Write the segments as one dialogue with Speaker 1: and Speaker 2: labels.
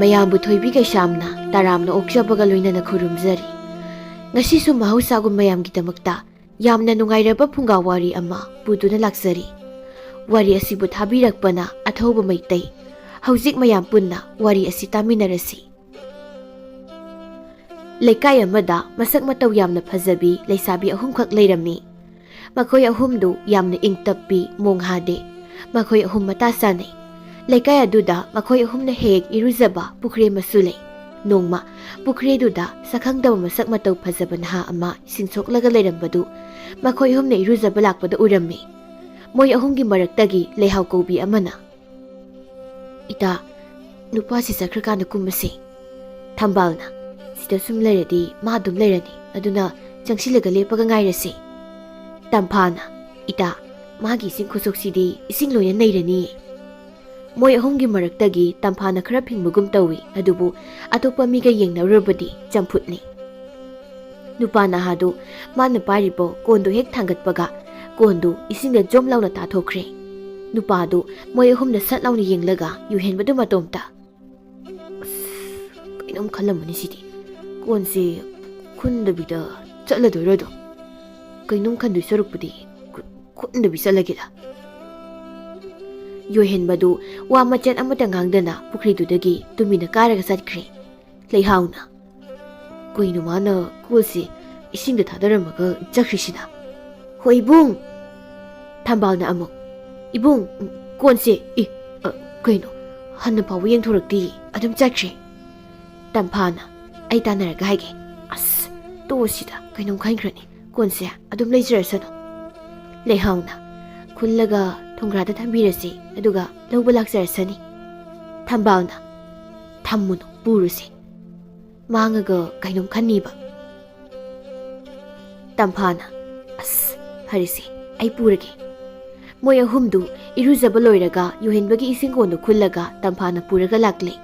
Speaker 1: ꯃꯌꯥꯝꯕꯨ ꯊꯣꯏꯕꯤ ꯀꯩꯁꯥꯝꯅ ꯇꯔꯥꯝꯅ ꯑꯣꯛꯆꯕꯒ ꯂꯣꯏꯅꯅ ꯈꯨꯔꯨꯝꯖꯔꯤ꯫ ꯉꯁꯤꯁꯨ ꯃꯍꯧꯁꯥꯒꯨꯝ ꯃꯌꯥꯝꯒꯤꯗꯃꯛꯇ ꯌꯥꯝꯅ ꯅꯨꯡꯉꯥꯏꯔꯕ ꯐꯨꯡꯒꯥ ꯋꯥꯔꯤ ꯑꯃ ꯄꯨꯗꯨꯅ ꯂꯥꯛꯆꯔꯤ꯫ ꯋꯥꯔꯤ ꯑꯁꯤꯕꯨ ꯊꯥꯕꯤꯔꯛꯄꯅ ꯑꯊꯧꯕ ꯃꯩꯇꯩ꯫ ꯍꯧꯖꯤꯛ ꯃꯌꯥꯝ ꯄꯨꯟꯅ ꯋꯥꯔꯤ ꯑꯁꯤ ꯇꯥꯃꯤꯟꯅꯔꯁꯤ꯫ ꯂꯩꯀꯥꯏ ꯑꯃꯗ ꯃꯁꯛ ꯃꯇꯧ ꯌꯥꯝꯅ ꯐꯖꯕꯤ ꯂꯩꯁꯥꯕꯤ ꯑꯍꯨꯝꯈꯛ ꯂꯩꯔꯝꯃꯤ꯫ ꯃꯈꯣꯏ ꯑꯍꯨꯝꯗꯨ ꯌꯥꯝꯅ ꯏꯪ ꯇꯞꯄꯤ, ꯃꯣꯡ ꯍꯥꯗꯦ꯫ ꯃꯈꯣꯏ ꯑꯍꯨꯝ ꯃꯇꯥ ꯆꯥꯅꯩ꯫ ꯂꯩꯀꯥꯏ ꯑꯗꯨꯗ ꯃꯈꯣꯏ ꯑꯍꯨꯝꯅ ꯍꯦꯛ ꯏꯔꯨꯖꯕ ꯄꯨꯈ꯭ꯔꯤ ꯑꯃꯁꯨ ꯂꯩ꯫ ꯅꯣꯡꯃ ꯄꯨꯈ꯭ꯔꯤ ꯑꯗꯨꯗ ꯁꯛꯈꯪꯗꯕ ꯃꯁꯛ ꯃꯇꯧ ꯐꯖꯕ ꯅꯍꯥ ꯑꯃ ꯏꯁꯤꯡ ꯁꯣꯛꯂꯒ ꯂꯩꯔꯝꯕꯗꯨ ꯃꯈꯣꯏ ꯑꯍꯨꯝꯅ ꯏꯔꯨꯖꯕ ꯂꯥꯛꯄꯗ ꯎꯔꯝꯃꯤ꯫ ꯃꯣꯏ ꯑꯍꯨꯝꯒꯤ ꯃꯔꯛꯇꯒꯤ ꯂꯩꯍꯥꯎ ꯀꯧꯕꯤ ꯑꯃꯅ, "ꯏꯇꯥ, ꯅꯨꯄꯥꯁꯤ ꯆꯠꯈ꯭ꯔꯀꯥꯟꯗ ꯀꯨꯝꯃꯁꯤ." ꯊꯝꯕꯥꯜꯅ, "ꯁꯤꯗ ꯁꯨꯝ ꯂꯩꯔꯗꯤ ꯃꯥ ꯑꯗꯨꯝ ꯂꯩꯔꯅꯤ, ꯑꯗꯨꯅ ꯆꯪꯁꯤꯜꯂꯒ ꯂꯦꯞꯄꯒ ꯉꯥꯏꯔꯁꯤ." ꯇꯝꯐꯥꯅ, "ꯏꯇꯥ, ꯃꯥꯒꯤ ꯏꯁꯤꯡ ꯈꯨꯁꯣꯛꯁꯤꯗꯤ ꯏꯁꯤꯡ ꯂꯣꯏꯅ ꯅꯩꯔꯅꯤꯌꯦ." ꯃꯣꯏ ꯑꯍꯨꯝꯒꯤ ꯃꯔꯛꯇꯒꯤ ꯇꯝꯐꯥꯅ ꯈꯔ ꯐꯤꯡꯕꯒꯨꯝ ꯇꯧꯏ, ꯑꯗꯨꯕꯨ ꯑꯇꯣꯞꯄ ꯃꯤꯒ ꯌꯦꯡꯅꯔꯨꯔꯕꯗꯤ ꯆꯝꯐꯨꯠꯅꯤ꯫ ꯅꯨꯄꯥ ꯅꯍꯥꯗꯨ ꯃꯥꯅ ꯄꯥꯏꯔꯤꯕ ꯀꯣꯟꯗꯨ ꯍꯦꯛ ꯊꯥꯡꯒꯠꯄꯒ ꯀꯣꯟꯗꯨ ꯏꯁꯤꯡꯗ ꯖꯣꯝ ꯂꯥꯎꯅ ꯇꯥꯊꯣꯛꯈ꯭ꯔꯦ꯫ ꯅꯨꯄꯥꯗꯨ ꯃꯣꯏ ꯑꯍꯨꯝꯗ ꯁꯠ ꯂꯥꯎꯅ ꯌꯦꯡꯂꯒ ꯌꯨꯍꯦꯟꯕꯗꯨ ꯃꯇꯣꯝꯇ, "ꯀꯩꯅꯣꯝ ꯈꯜꯂꯝꯃꯅꯤ ꯁꯤꯗꯤ, ꯀꯣꯟꯁꯤ ꯈꯨꯟꯗꯕꯤꯗ ꯆꯠꯂꯗꯣꯏꯔꯣꯗꯣ? ꯀꯩꯅꯣꯝ ꯈꯟꯗꯣꯏ ꯁꯔꯨꯛꯄꯨꯗꯤ ꯈꯨꯟꯗꯕꯤ ꯆꯠꯂꯒꯦꯗ." ꯌꯣꯏꯍꯦꯟꯕꯗꯨ ꯋꯥ ꯃꯆꯦꯠ ꯑꯃꯠꯇ ꯉꯥꯡꯗꯅ ꯄꯨꯈ꯭ꯔꯤꯗꯨꯗꯒꯤ ꯇꯨꯃꯤꯟꯅ ꯀꯥꯔꯒ ꯆꯠꯈ꯭ꯔꯦ꯫ ꯂꯩꯍꯥꯎꯅ, "ꯀꯩꯅꯣ ꯃꯥꯅ ꯀꯣꯜꯁꯤ ꯏꯁꯤꯡꯗ ꯊꯥꯗꯔꯝꯃꯒ ꯆꯠꯈ꯭ꯔꯤꯁꯤꯅ? ꯍꯣꯏ ꯏꯕꯨꯡ." ꯊꯝꯕꯥꯜꯅ ꯑꯃꯨꯛ, "ꯏꯕꯨꯡ, ꯀꯣꯟꯁꯦ ꯀꯩꯅꯣ ꯍꯟꯅ ꯐꯥꯎꯕ ꯌꯦꯡꯊꯣꯔꯛꯇꯦ, ꯑꯗꯨꯝ ꯆꯠꯈ꯭ꯔꯦ." ꯇꯝꯐꯥꯅ, "ꯑꯩ ꯇꯥꯟꯅꯔꯒ ꯍꯥꯏꯒꯦ." "ꯑꯁ, ꯇꯣꯛꯑꯁꯤꯗ, ꯀꯩꯅꯣꯝ ꯈꯟꯈ꯭ꯔꯅꯤ, ꯀꯣꯟꯁꯦ ꯑꯗꯨꯝ ꯂꯩꯖꯔꯁꯅꯨ." ꯂꯩꯍꯥꯎꯅ, "ꯈꯨꯜꯂꯒ ꯊꯣꯡꯒ꯭ꯔꯥꯗ ꯊꯝꯕꯤꯔꯁꯤ, ꯑꯗꯨꯒ ꯂꯧꯕ ꯂꯥꯛꯆꯔꯁꯅꯤ." ꯊꯝꯕꯥꯜꯅ, "ꯊꯝꯃꯨꯅꯨ, ꯄꯨꯔꯨꯁꯤ, ꯃꯥꯡꯉꯒ ꯀꯩꯅꯣꯝ ꯈꯟꯅꯤꯕ." ꯇꯝꯐꯥꯅ, "ꯑꯁ, ꯐꯔꯦꯁꯦ, ꯑꯩ ꯄꯨꯔꯒꯦ." ꯃꯣꯏ ꯑꯍꯨꯝꯗꯨ ꯏꯔꯨꯖꯕ ꯂꯣꯏꯔꯒ ꯌꯣꯏꯍꯦꯟꯕꯒꯤ ꯏꯁꯤꯡ ꯀꯣꯟꯗꯨ ꯈꯨꯜꯂꯒ ꯇꯝꯐꯥꯅ ꯄꯨꯔꯒ ꯂꯥꯛꯂꯦ꯫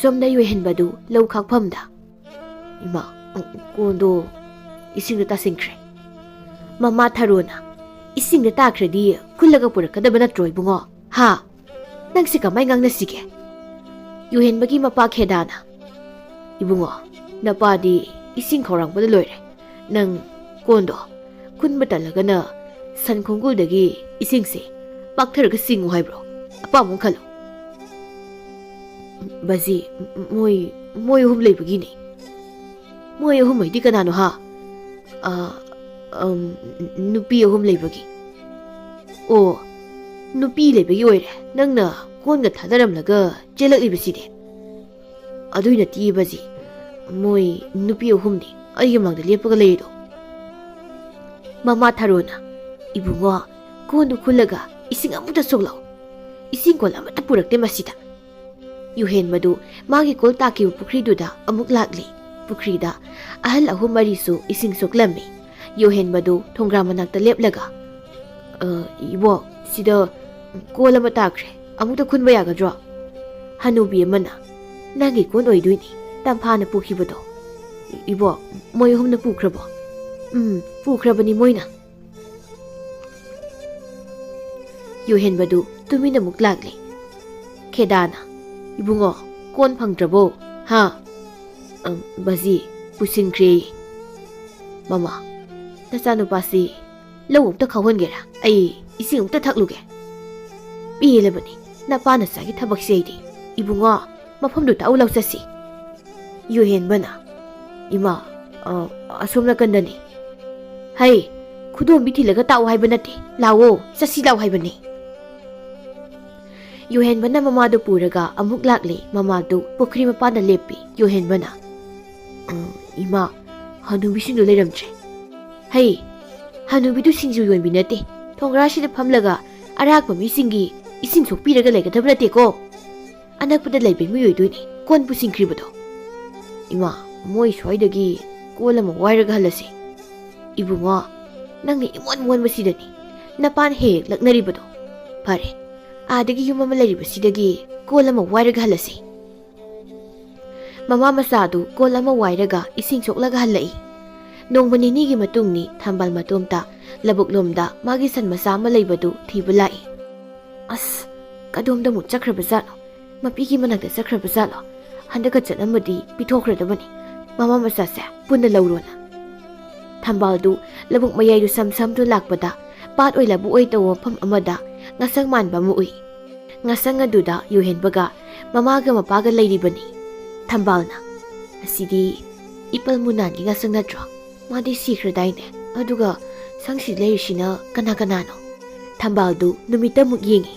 Speaker 1: ꯁꯣꯝꯗ ꯌꯣꯏꯍꯦꯟꯕꯗꯨ ꯂꯧ ꯈꯥꯛꯐꯝꯗ, "ꯏꯃꯥ, ꯀꯣꯟꯗꯣ ꯏꯁꯤꯡꯗ ꯇꯥꯁꯤꯟꯈ꯭ꯔꯦ." ꯃꯃꯥ ꯊꯔꯣꯅ, "ꯏꯁꯤꯡꯗ ꯇꯥꯈ꯭ꯔꯗꯤ ꯈꯨꯜꯂꯒ ꯄꯨꯔꯛꯀꯗꯕ ꯅꯠꯇ꯭ꯔꯣ ꯏꯕꯨꯡꯉꯣ? ꯍꯥ? ꯅꯪꯁꯤ ꯀꯃꯥꯏ ꯉꯥꯡꯅꯁꯤꯒꯦ?" ꯌꯣꯏꯍꯦꯟꯕꯒꯤ ꯃꯄꯥ ꯈꯦꯗꯥꯅ, "ꯏꯕꯨꯡꯉꯣ, ꯅꯄꯥꯗꯤ ꯏꯁꯤꯡ ꯈꯧꯔꯥꯡꯕꯗ ꯂꯣꯏꯔꯦ. ꯅꯪ ꯀꯣꯟꯗꯣ ꯈꯨꯟꯕ ꯇꯜꯂꯒꯅ ꯁꯟ ꯈꯣꯡꯒꯨꯜꯗꯒꯤ ꯏꯁꯤꯡꯁꯦ ꯄꯥꯛꯊꯔꯒ ꯆꯤꯡꯉꯨ ꯍꯥꯏꯕ꯭ꯔꯣ? ꯑꯄꯥꯝꯕ ꯈꯜꯂꯣ." "ꯕꯥꯖꯤ, ꯃꯣꯏ ꯑꯍꯨꯝ ꯂꯩꯕꯒꯤꯅꯤ." "ꯃꯣꯏ ꯑꯍꯨꯝ ꯍꯥꯏꯗꯤ ꯀꯅꯥꯅꯣ ꯍꯥ?" "ꯅꯨꯄꯤ ꯑꯍꯨꯝ ꯂꯩꯕꯒꯤ." "ꯑꯣ, ꯅꯨꯄꯤ ꯂꯩꯕꯒꯤ ꯑꯣꯏꯔꯦ ꯅꯪꯅ ꯀꯣꯟꯒ ꯊꯥꯗꯔꯝꯂꯒ ꯆꯦꯜꯂꯛꯂꯤꯕꯁꯤꯗꯤ." "ꯑꯗꯨꯏ ꯅꯠꯇꯤꯌꯦ ꯕꯥꯖꯤ, ꯃꯣꯏ ꯅꯨꯄꯤ ꯑꯍꯨꯝꯅꯤ ꯑꯩꯒꯤ ꯃꯥꯡꯗ ꯂꯦꯞꯄꯒ ꯂꯩꯔꯤꯗꯣ." ꯃꯃꯥ ꯊꯔꯣꯅ, "ꯏꯕꯨꯡꯉꯣ, ꯀꯣꯟꯗꯨ ꯈꯨꯜꯂꯒ ꯏꯁꯤꯡ ꯑꯃꯨꯛꯇ ꯁꯣꯛꯂꯛꯎ. ꯏꯁꯤꯡ ꯀꯣꯜ ꯑꯃꯠꯇ ꯄꯨꯔꯛꯇꯦ ꯃꯁꯤꯗ." ꯌꯨꯍꯦꯟꯕꯗꯨ ꯃꯥꯒꯤ ꯀꯣꯜ ꯇꯥꯈꯤꯕ ꯄꯨꯈ꯭ꯔꯤꯗꯨꯗ ꯑꯃꯨꯛ ꯂꯥꯛꯂꯤ꯫ ꯄꯨꯈ꯭ꯔꯤꯗ ꯑꯍꯜ ꯑꯍꯨꯝ ꯃꯔꯤꯁꯨ ꯏꯁꯤꯡ ꯁꯣꯛꯂꯝꯃꯤ꯫ ꯌꯨꯍꯦꯟꯕꯗꯨ ꯊꯣꯡꯒ꯭ꯔꯥ ꯃꯅꯥꯛꯇ ꯂꯦꯞꯂꯒ, "ꯏꯕꯣ, ꯁꯤꯗ ꯀꯣꯜ ꯑꯃ ꯇꯥꯈ꯭ꯔꯦ, ꯑꯃꯨꯛꯇ ꯈꯨꯟꯕ ꯌꯥꯒꯗ꯭ꯔꯣ?" ꯍꯅꯨꯕꯤ ꯑꯃꯅ, "ꯅꯪꯒꯤ ꯀꯣꯟ ꯑꯣꯏꯗꯣꯏꯅꯤ, ꯇꯝꯐꯥꯅ ꯄꯨꯈꯤꯕꯗꯣ." "ꯏꯕꯣ, ꯃꯣꯏ ꯑꯍꯨꯝꯅ ꯄꯨꯈ꯭ꯔꯕꯣ?" "ꯄꯨꯈ꯭ꯔꯕꯅꯤ ꯃꯣꯏꯅ." ꯌꯨꯍꯦꯟꯕꯗꯨ ꯇꯨꯃꯤꯟꯅ ꯑꯃꯨꯛ ꯂꯥꯛꯂꯤ꯫ ꯈꯦꯗꯥꯅ, "ꯏꯕꯨꯡꯉꯣ, ꯀꯣꯟ ꯐꯪꯗ꯭ꯔꯕꯣ? ꯍꯥ?" "ꯕꯥꯖꯤ, ꯄꯨꯁꯤꯟꯈ꯭ꯔꯦ." "ꯃꯃꯥ, ꯅꯆꯥꯅꯨꯄꯥꯁꯤ ꯂꯧ ꯑꯃꯨꯛꯇ ꯈꯥꯎꯍꯟꯒꯦꯔꯥ? ꯑꯩ ꯏꯁꯤꯡ ꯑꯃꯨꯛꯇ ꯊꯛꯂꯨꯒꯦ." "ꯄꯦꯜꯂꯕꯅꯤ ꯅꯄꯥ ꯅꯆꯥꯒꯤ ꯊꯕꯛꯁꯤ ꯑꯩꯗꯤ꯫ ꯏꯕꯨꯡꯉꯣ, ꯃꯐꯝꯗꯨ ꯇꯥꯛꯎ ꯂꯥꯎ ꯆꯠꯁꯤ." ꯌꯨꯍꯦꯟꯕꯅ, "ꯏꯃꯥ, ꯑꯁꯣꯝ ꯅꯥꯀꯟꯗꯅꯤ." "ꯍꯩ, ꯈꯨꯗꯣꯝꯕꯤ ꯊꯤꯜꯂꯒ ꯇꯥꯛꯎ ꯍꯥꯏꯕ ꯅꯠꯇꯦ, ꯂꯥꯛꯑꯣ, ꯆꯠꯁꯤ ꯂꯥꯎ ꯍꯥꯏꯕꯅꯤ." ꯌꯨꯍꯦꯟꯕꯅ ꯃꯃꯥꯗꯨ ꯄꯨꯔꯒ ꯑꯃꯨꯛ ꯂꯥꯛꯂꯦ꯫ ꯃꯃꯥꯗꯨ ꯄꯨꯈ꯭ꯔꯤ ꯃꯄꯥꯟꯗ ꯂꯦꯞꯄꯤ꯫ ꯌꯨꯍꯦꯟꯕꯅ, "ꯏꯃꯥ, ꯍꯅꯨꯕꯤꯁꯤꯡꯗꯨ ꯂꯩꯔꯝꯗ꯭ꯔꯦ." "ꯍꯩ, ꯍꯅꯨꯕꯤꯗꯨ ꯁꯤꯡꯖꯨ ꯌꯣꯟꯕꯤ ꯅꯠꯇꯦ, ꯊꯣꯡꯒ꯭ꯔꯥꯁꯤꯗ ꯐꯝꯂꯒ ꯑꯔꯥꯛꯄ ꯃꯤꯁꯤꯡꯒꯤ ꯏꯁꯤꯡ ꯁꯣꯛꯄꯤꯔꯒ ꯂꯩꯒꯗꯕ ꯅꯠꯇꯦꯀꯣ. ꯑꯅꯛꯄꯗ ꯂꯩꯕ ꯃꯤ ꯑꯣꯏꯗꯣꯏꯅꯤ ꯀꯣꯟ ꯄꯨꯁꯤꯟꯈ꯭ꯔꯤꯕꯗꯣ." "ꯏꯃꯥ, ꯃꯣꯏ ꯁ꯭ꯋꯥꯏꯗꯒꯤ ꯀꯣꯜ ꯑꯃ ꯋꯥꯏꯔꯒ ꯍꯜꯂꯁꯤ." "ꯏꯕꯨꯡꯉꯣ, ꯅꯪꯅ ꯏꯃꯣꯟ ꯃꯣꯟꯕꯁꯤꯗꯅꯤ ꯅꯄꯥꯅ ꯍꯦꯛ ꯂꯛꯅꯔꯤꯕꯗꯣ. ꯐꯔꯦ, ꯑꯥꯗꯒꯤ ꯌꯨꯝ ꯑꯃ ꯂꯩꯔꯤꯕꯁꯤꯗꯒꯤ ꯀꯣꯜ ꯑꯃ ꯋꯥꯏꯔꯒ ꯍꯜꯂꯁꯤ." ꯃꯃꯥ ꯃꯆꯥꯗꯨ ꯀꯣꯜ ꯑꯃ ꯋꯥꯏꯔꯒ ꯏꯁꯤꯡ ꯁꯣꯛꯂꯒ ꯍꯜꯂꯛꯏ꯫ ꯅꯣꯡꯃ ꯅꯤꯅꯤꯒꯤ ꯃꯇꯨꯡꯅꯤ ꯊꯝꯕꯥꯜ ꯃꯇꯣꯝꯇ ꯂꯧꯕꯨꯛꯂꯣꯝꯗ ꯃꯥꯒꯤ ꯁꯟ ꯃꯆꯥ ꯑꯃ ꯂꯩꯕꯗꯨ ꯊꯤꯕ ꯂꯥꯛꯏ꯫ "ꯑꯁ, ꯀꯗꯣꯝꯗ ꯑꯃꯨꯛ ꯆꯠꯈ꯭ꯔꯕ ꯖꯥꯠꯅꯣ? ꯃꯄꯤꯒꯤ ꯃꯅꯥꯛꯇ ꯆꯠꯈ꯭ꯔꯕ ꯖꯥꯠꯂꯣ? ꯍꯟꯗꯛꯀ ꯆꯠꯂꯝꯃꯗꯤ ꯄꯤꯊꯣꯛꯈ꯭ꯔꯗꯕꯅꯤ ꯃꯃꯥ ꯃꯆꯥꯁꯦ ꯄꯨꯟꯅ ꯂꯧꯔꯣꯅ ꯊꯝꯕꯥꯜꯗꯨ ꯂꯧꯕꯨꯛ ꯃꯌꯥꯏꯗꯨ ꯁꯝ ꯂꯥꯛꯄꯗ ꯄꯥꯠ ꯑꯣꯏ ꯂꯕꯨꯛ ꯑꯣꯏ ꯇꯧꯕ ꯃꯐꯝ ꯑꯃꯗ ꯉꯥꯁꯪ ꯃꯥꯟꯕ ꯑꯃ ꯎꯏ ꯉꯥꯁꯪ ꯑꯗꯨꯗ ꯌꯨꯍꯦꯟꯕꯒ ꯃꯃꯥꯒ ꯃꯄꯥꯒ ꯂꯩꯔꯤꯕꯅꯤ ꯊꯝꯕꯥꯜꯅ ꯑꯁꯤꯗꯤ ꯏꯄꯜ ꯃꯨꯅꯥꯟꯒꯤ ꯉꯥꯁꯪ ꯅꯠꯇ꯭ꯔꯣ ꯃꯥꯗꯤ ꯁꯤꯈ꯭ꯔꯗꯥꯏꯅꯦ ꯑꯗꯨꯒ ꯁꯪꯁꯤ ꯂꯩꯔꯤꯁꯤꯅ ꯀꯅꯥꯅꯣ ꯊꯝꯕꯥꯜꯗꯨ ꯅꯨꯃꯤꯠꯇ ꯑꯃꯨꯛ ꯌꯦꯡꯉꯤ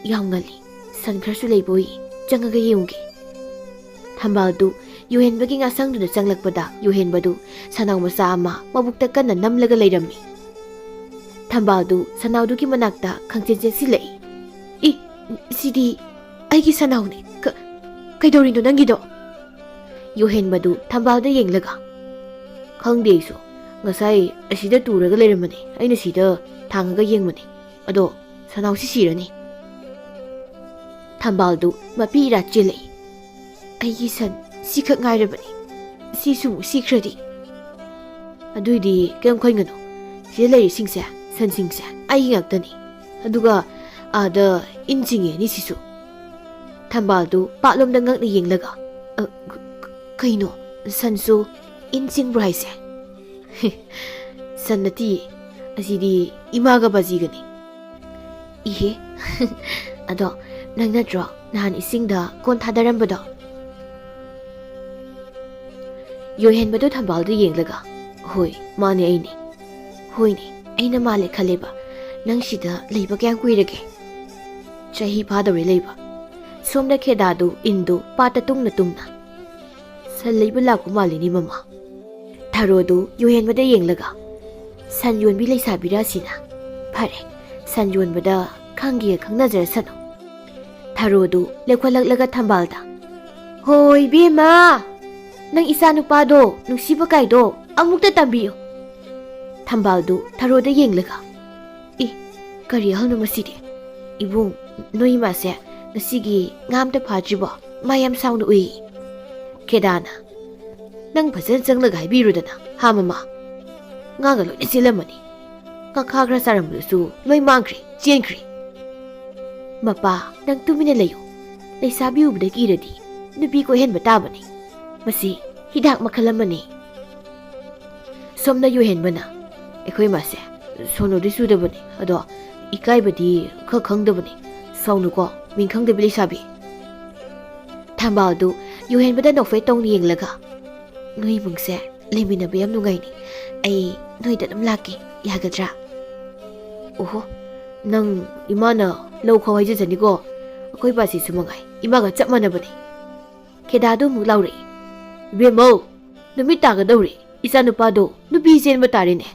Speaker 1: ꯌꯥꯝ ꯉꯜꯂꯤ ꯁꯟ ꯈꯔꯁꯨ ꯂꯩꯕ ꯎꯏ ꯆꯪꯉꯒ ꯌꯦꯡꯉꯨꯒꯦ ꯊꯝꯕꯥꯜꯗꯨ ꯌꯨꯍꯦꯟꯕꯒꯤ ꯉꯥꯁꯪꯗꯨꯗ ꯆꯪꯂꯛꯄꯗ ꯌꯨꯍꯦꯟꯕꯗꯨ ꯁꯅꯥꯎ ꯃꯆꯥ ꯑꯃ ꯃꯕꯨꯛꯇ ꯀꯟꯅ ꯅꯝꯂꯒ ꯂꯩꯔꯝꯃꯤ ꯊꯝꯕꯥꯜꯗꯨ ꯁꯅꯥꯎꯗꯨꯒꯤ ꯃꯅꯥꯛꯇ ꯈꯪꯆꯦꯟ ꯆꯦꯟꯁꯤꯜꯂꯛꯏ ꯁꯤꯗꯤ ꯑꯩꯒꯤ ꯁꯅꯥꯎꯅꯤ ꯀꯩꯗꯧꯔꯤꯅꯣ ꯅꯪꯒꯤꯗꯣ ꯌꯨꯍꯦꯟꯕꯗꯨ ꯊꯝꯕꯥꯜꯗ ꯌꯦꯡꯂꯒ ꯈꯪꯗꯦ ꯑꯩꯁꯨ ꯉꯁꯥꯏ ꯑꯁꯤꯗ ꯇꯨꯔꯒ ꯂꯩꯔꯝꯕꯅꯤ ꯑꯩꯅ ꯁꯤꯗ ꯊꯥꯡꯉꯒ ꯌꯦꯡꯕꯅꯤ ꯑꯗꯣ ꯁꯅꯥꯎꯁꯤ ꯁꯤꯔꯅꯤ ꯊꯝꯕꯥꯜꯗꯨ ꯃꯄꯤ ꯏꯔꯥ ꯆꯦꯜꯂꯛꯏ ꯑꯩꯒꯤ ꯁꯟ ꯁꯤꯈꯛ ꯉꯥꯏꯔꯕꯅꯤ ꯁꯤꯁꯨ ꯁꯤꯈ꯭ꯔꯗꯤ ꯑꯗꯨꯏꯗꯤ ꯀꯩꯝ ꯈꯟꯒꯅꯨ ꯁꯤꯗ ꯂꯩꯔꯤꯁꯤꯡꯁꯦ ꯁꯟꯁꯤꯡꯁꯦ ꯑꯩꯒꯤ ꯉꯥꯛꯇꯅꯤ ꯑꯗꯨꯒ ꯑꯥꯗ ꯏꯟ ꯆꯤꯡꯉꯦ ꯑꯅꯤꯁꯤꯁꯨ ꯊꯝꯕꯥꯜꯗꯨ ꯄꯥꯠꯂꯣꯝꯗ ꯉꯛꯅ ꯌꯦꯡꯂꯒ ꯀꯩꯅꯣ ꯁꯟꯁꯨ ꯏꯟ ꯆꯤꯡꯕ꯭ꯔꯣ ꯍꯥꯏꯁꯦ ꯁꯟ ꯅꯠꯇꯤꯌꯦ ꯑꯁꯤꯗꯤ ꯏꯃꯥꯒ ꯕꯥꯖꯤꯒꯅꯤ ꯏꯍꯦ ꯑꯗꯣ ꯅꯪ ꯅꯠꯇ꯭ꯔꯣ ꯅꯍꯥꯟ ꯏꯁꯤꯡꯗ ꯀꯣꯟ ꯊꯥꯗꯔꯝꯕꯗꯣ ꯌꯣꯏꯍꯦꯟꯕꯗꯣ ꯊꯝꯕꯥꯜꯗꯨ ꯌꯦꯡꯂꯒ ꯍꯣꯏ ꯃꯥꯅꯦ ꯑꯩꯅꯦ ꯍꯣꯏꯅꯦ ꯑꯩꯅ ꯃꯥꯜꯂꯦ ꯈꯜꯂꯦꯕ ꯅꯪ ꯁꯤꯗ ꯂꯩꯕ ꯀꯌꯥꯝ ꯀꯨꯏꯔꯒꯦ ꯆꯍꯤ ꯐꯥꯗꯧꯔꯦ ꯂꯩꯕ ꯁꯣꯝꯗ ꯈꯦꯗꯥꯗꯨ ꯏꯟꯗꯨ ꯄꯥꯠꯇ ꯇꯨꯡꯅ ꯁꯟ ꯂꯩꯕ ꯂꯥꯛꯄ ꯃꯥꯜꯂꯤꯅꯤ ꯃꯃꯥ ꯊꯔꯣꯗꯨ ꯌꯣꯏꯍꯦꯟꯕꯗ ꯌꯦꯡꯂꯒ ꯁꯟ ꯌꯣꯟꯕꯤ ꯂꯩꯁꯥꯕꯤꯔꯥ ꯑꯁꯤꯅ ꯐꯔꯦ ꯁꯟ ꯌꯣꯟꯕꯗ ꯈꯪꯅꯖꯔꯁꯅꯨ ꯊꯔꯣꯗꯨ ꯂꯦꯞꯈꯠꯂꯛꯂꯒ ꯊꯝꯕꯥꯜꯗ ꯍꯣꯏ ꯏꯕꯦꯝꯃ ꯅꯪ ꯏꯆꯥ ꯅꯨꯄꯥꯗꯣ ꯅꯨꯡꯁꯤꯕ ꯀꯥꯏꯗꯣ ꯑꯃꯨꯛꯇ ꯇꯝꯕꯤꯌꯨ ꯊꯝꯕꯥꯜꯗꯨ ꯊꯔꯣꯗ ꯌꯦꯡꯂꯒ ꯀꯔꯤ ꯑꯍꯜꯅꯣ ꯃꯁꯤꯗꯤ ꯏꯕꯨꯡ ꯅꯣꯏ ꯏꯃꯥꯁꯦ ꯉꯁꯤꯒꯤ ꯉꯥ ꯑꯝꯇ ꯐꯥꯗ꯭ꯔꯤꯕꯣ ꯃꯥ ꯌꯥꯝ ꯁꯥꯎꯅ ꯎꯏ ꯈꯦꯗꯥꯅ ꯅꯪ ꯐꯖꯅ ꯆꯪꯂꯒ ꯍꯥꯏꯕꯤꯔꯨꯗꯅ ꯍꯥ ꯃꯃꯥ ꯉꯥꯒ ꯂꯣꯏꯅ ꯆꯦꯜꯂꯝꯃꯅꯤ ꯉꯥꯈꯥ ꯈꯔ ꯆꯥꯔꯝꯕꯗꯨꯁꯨ ꯂꯣꯏ ꯃꯥꯡꯈ꯭ꯔꯦ ꯆꯦꯟꯈ꯭ꯔꯦ ꯃꯄꯥ ꯅꯪ ꯇꯨꯃꯤꯟꯅ ꯂꯩꯌꯨ ꯂꯩꯁꯥꯕꯤ ꯎꯕꯗ ꯀꯤꯔꯗꯤ ꯅꯨꯄꯤ ꯀꯣꯏꯍꯟꯕ ꯇꯥꯕꯅꯤ ꯃꯁꯤ ꯍꯤꯗꯥꯛ ꯃꯈꯜ ꯑꯃꯅꯤ ꯁꯣꯝꯅ ꯌꯣꯏꯍꯦꯟꯕꯅ ꯑꯩꯈꯣꯏ ꯃꯥꯁꯦ ꯁꯣꯅꯣꯗꯤ ꯆꯨꯗꯕꯅꯤ ꯑꯗꯣ ꯏꯀꯥꯏꯕꯗꯤ ꯈꯪꯗꯕꯅꯤ ꯁꯥꯎꯅꯨꯀꯣ ꯃꯤꯡ ꯈꯪꯗꯕꯤ ꯂꯩꯁꯥꯕꯤ ꯊꯝꯕꯥꯜꯗꯨ ꯌꯣꯏꯍꯦꯟꯕꯗ ꯅꯣꯛꯐꯦꯠ ꯇꯧꯅ ꯌꯦꯡꯂꯒ ꯅꯣꯏ ꯏꯃꯨꯡꯁꯦ ꯂꯩꯃꯤꯟꯅꯕ ꯌꯥꯝ ꯅꯨꯡꯉꯥꯏꯅꯤ ꯑꯩ ꯅꯣꯏꯗ ꯑꯗꯨꯝ ꯂꯥꯛꯀꯦ ꯌꯥꯒꯗ꯭ꯔꯥ ꯑꯣꯍꯣ ꯅꯪ ꯏꯃꯥꯅ ꯂꯧ ꯈꯥꯎ ꯍꯥꯏꯖꯖꯅꯤꯀꯣ ꯑꯩꯈꯣꯏ ꯕꯥꯁꯤꯁꯨ ꯃꯉꯥꯏ ꯏꯃꯥꯒ ꯆꯞ ꯃꯥꯟꯅꯕꯅꯤ ꯈꯦꯗꯥꯗꯨ ꯑꯃꯨꯛ ꯂꯥꯎꯔꯛꯏ ꯏꯕꯦꯝꯃꯧ ꯅꯨꯃꯤꯠ ꯇꯥꯒꯗꯧꯔꯦ ꯏꯆꯥ ꯅꯨꯄꯥꯗꯣ ꯅꯨꯄꯤ ꯆꯦꯟꯕ ꯇꯥꯔꯦꯅꯦ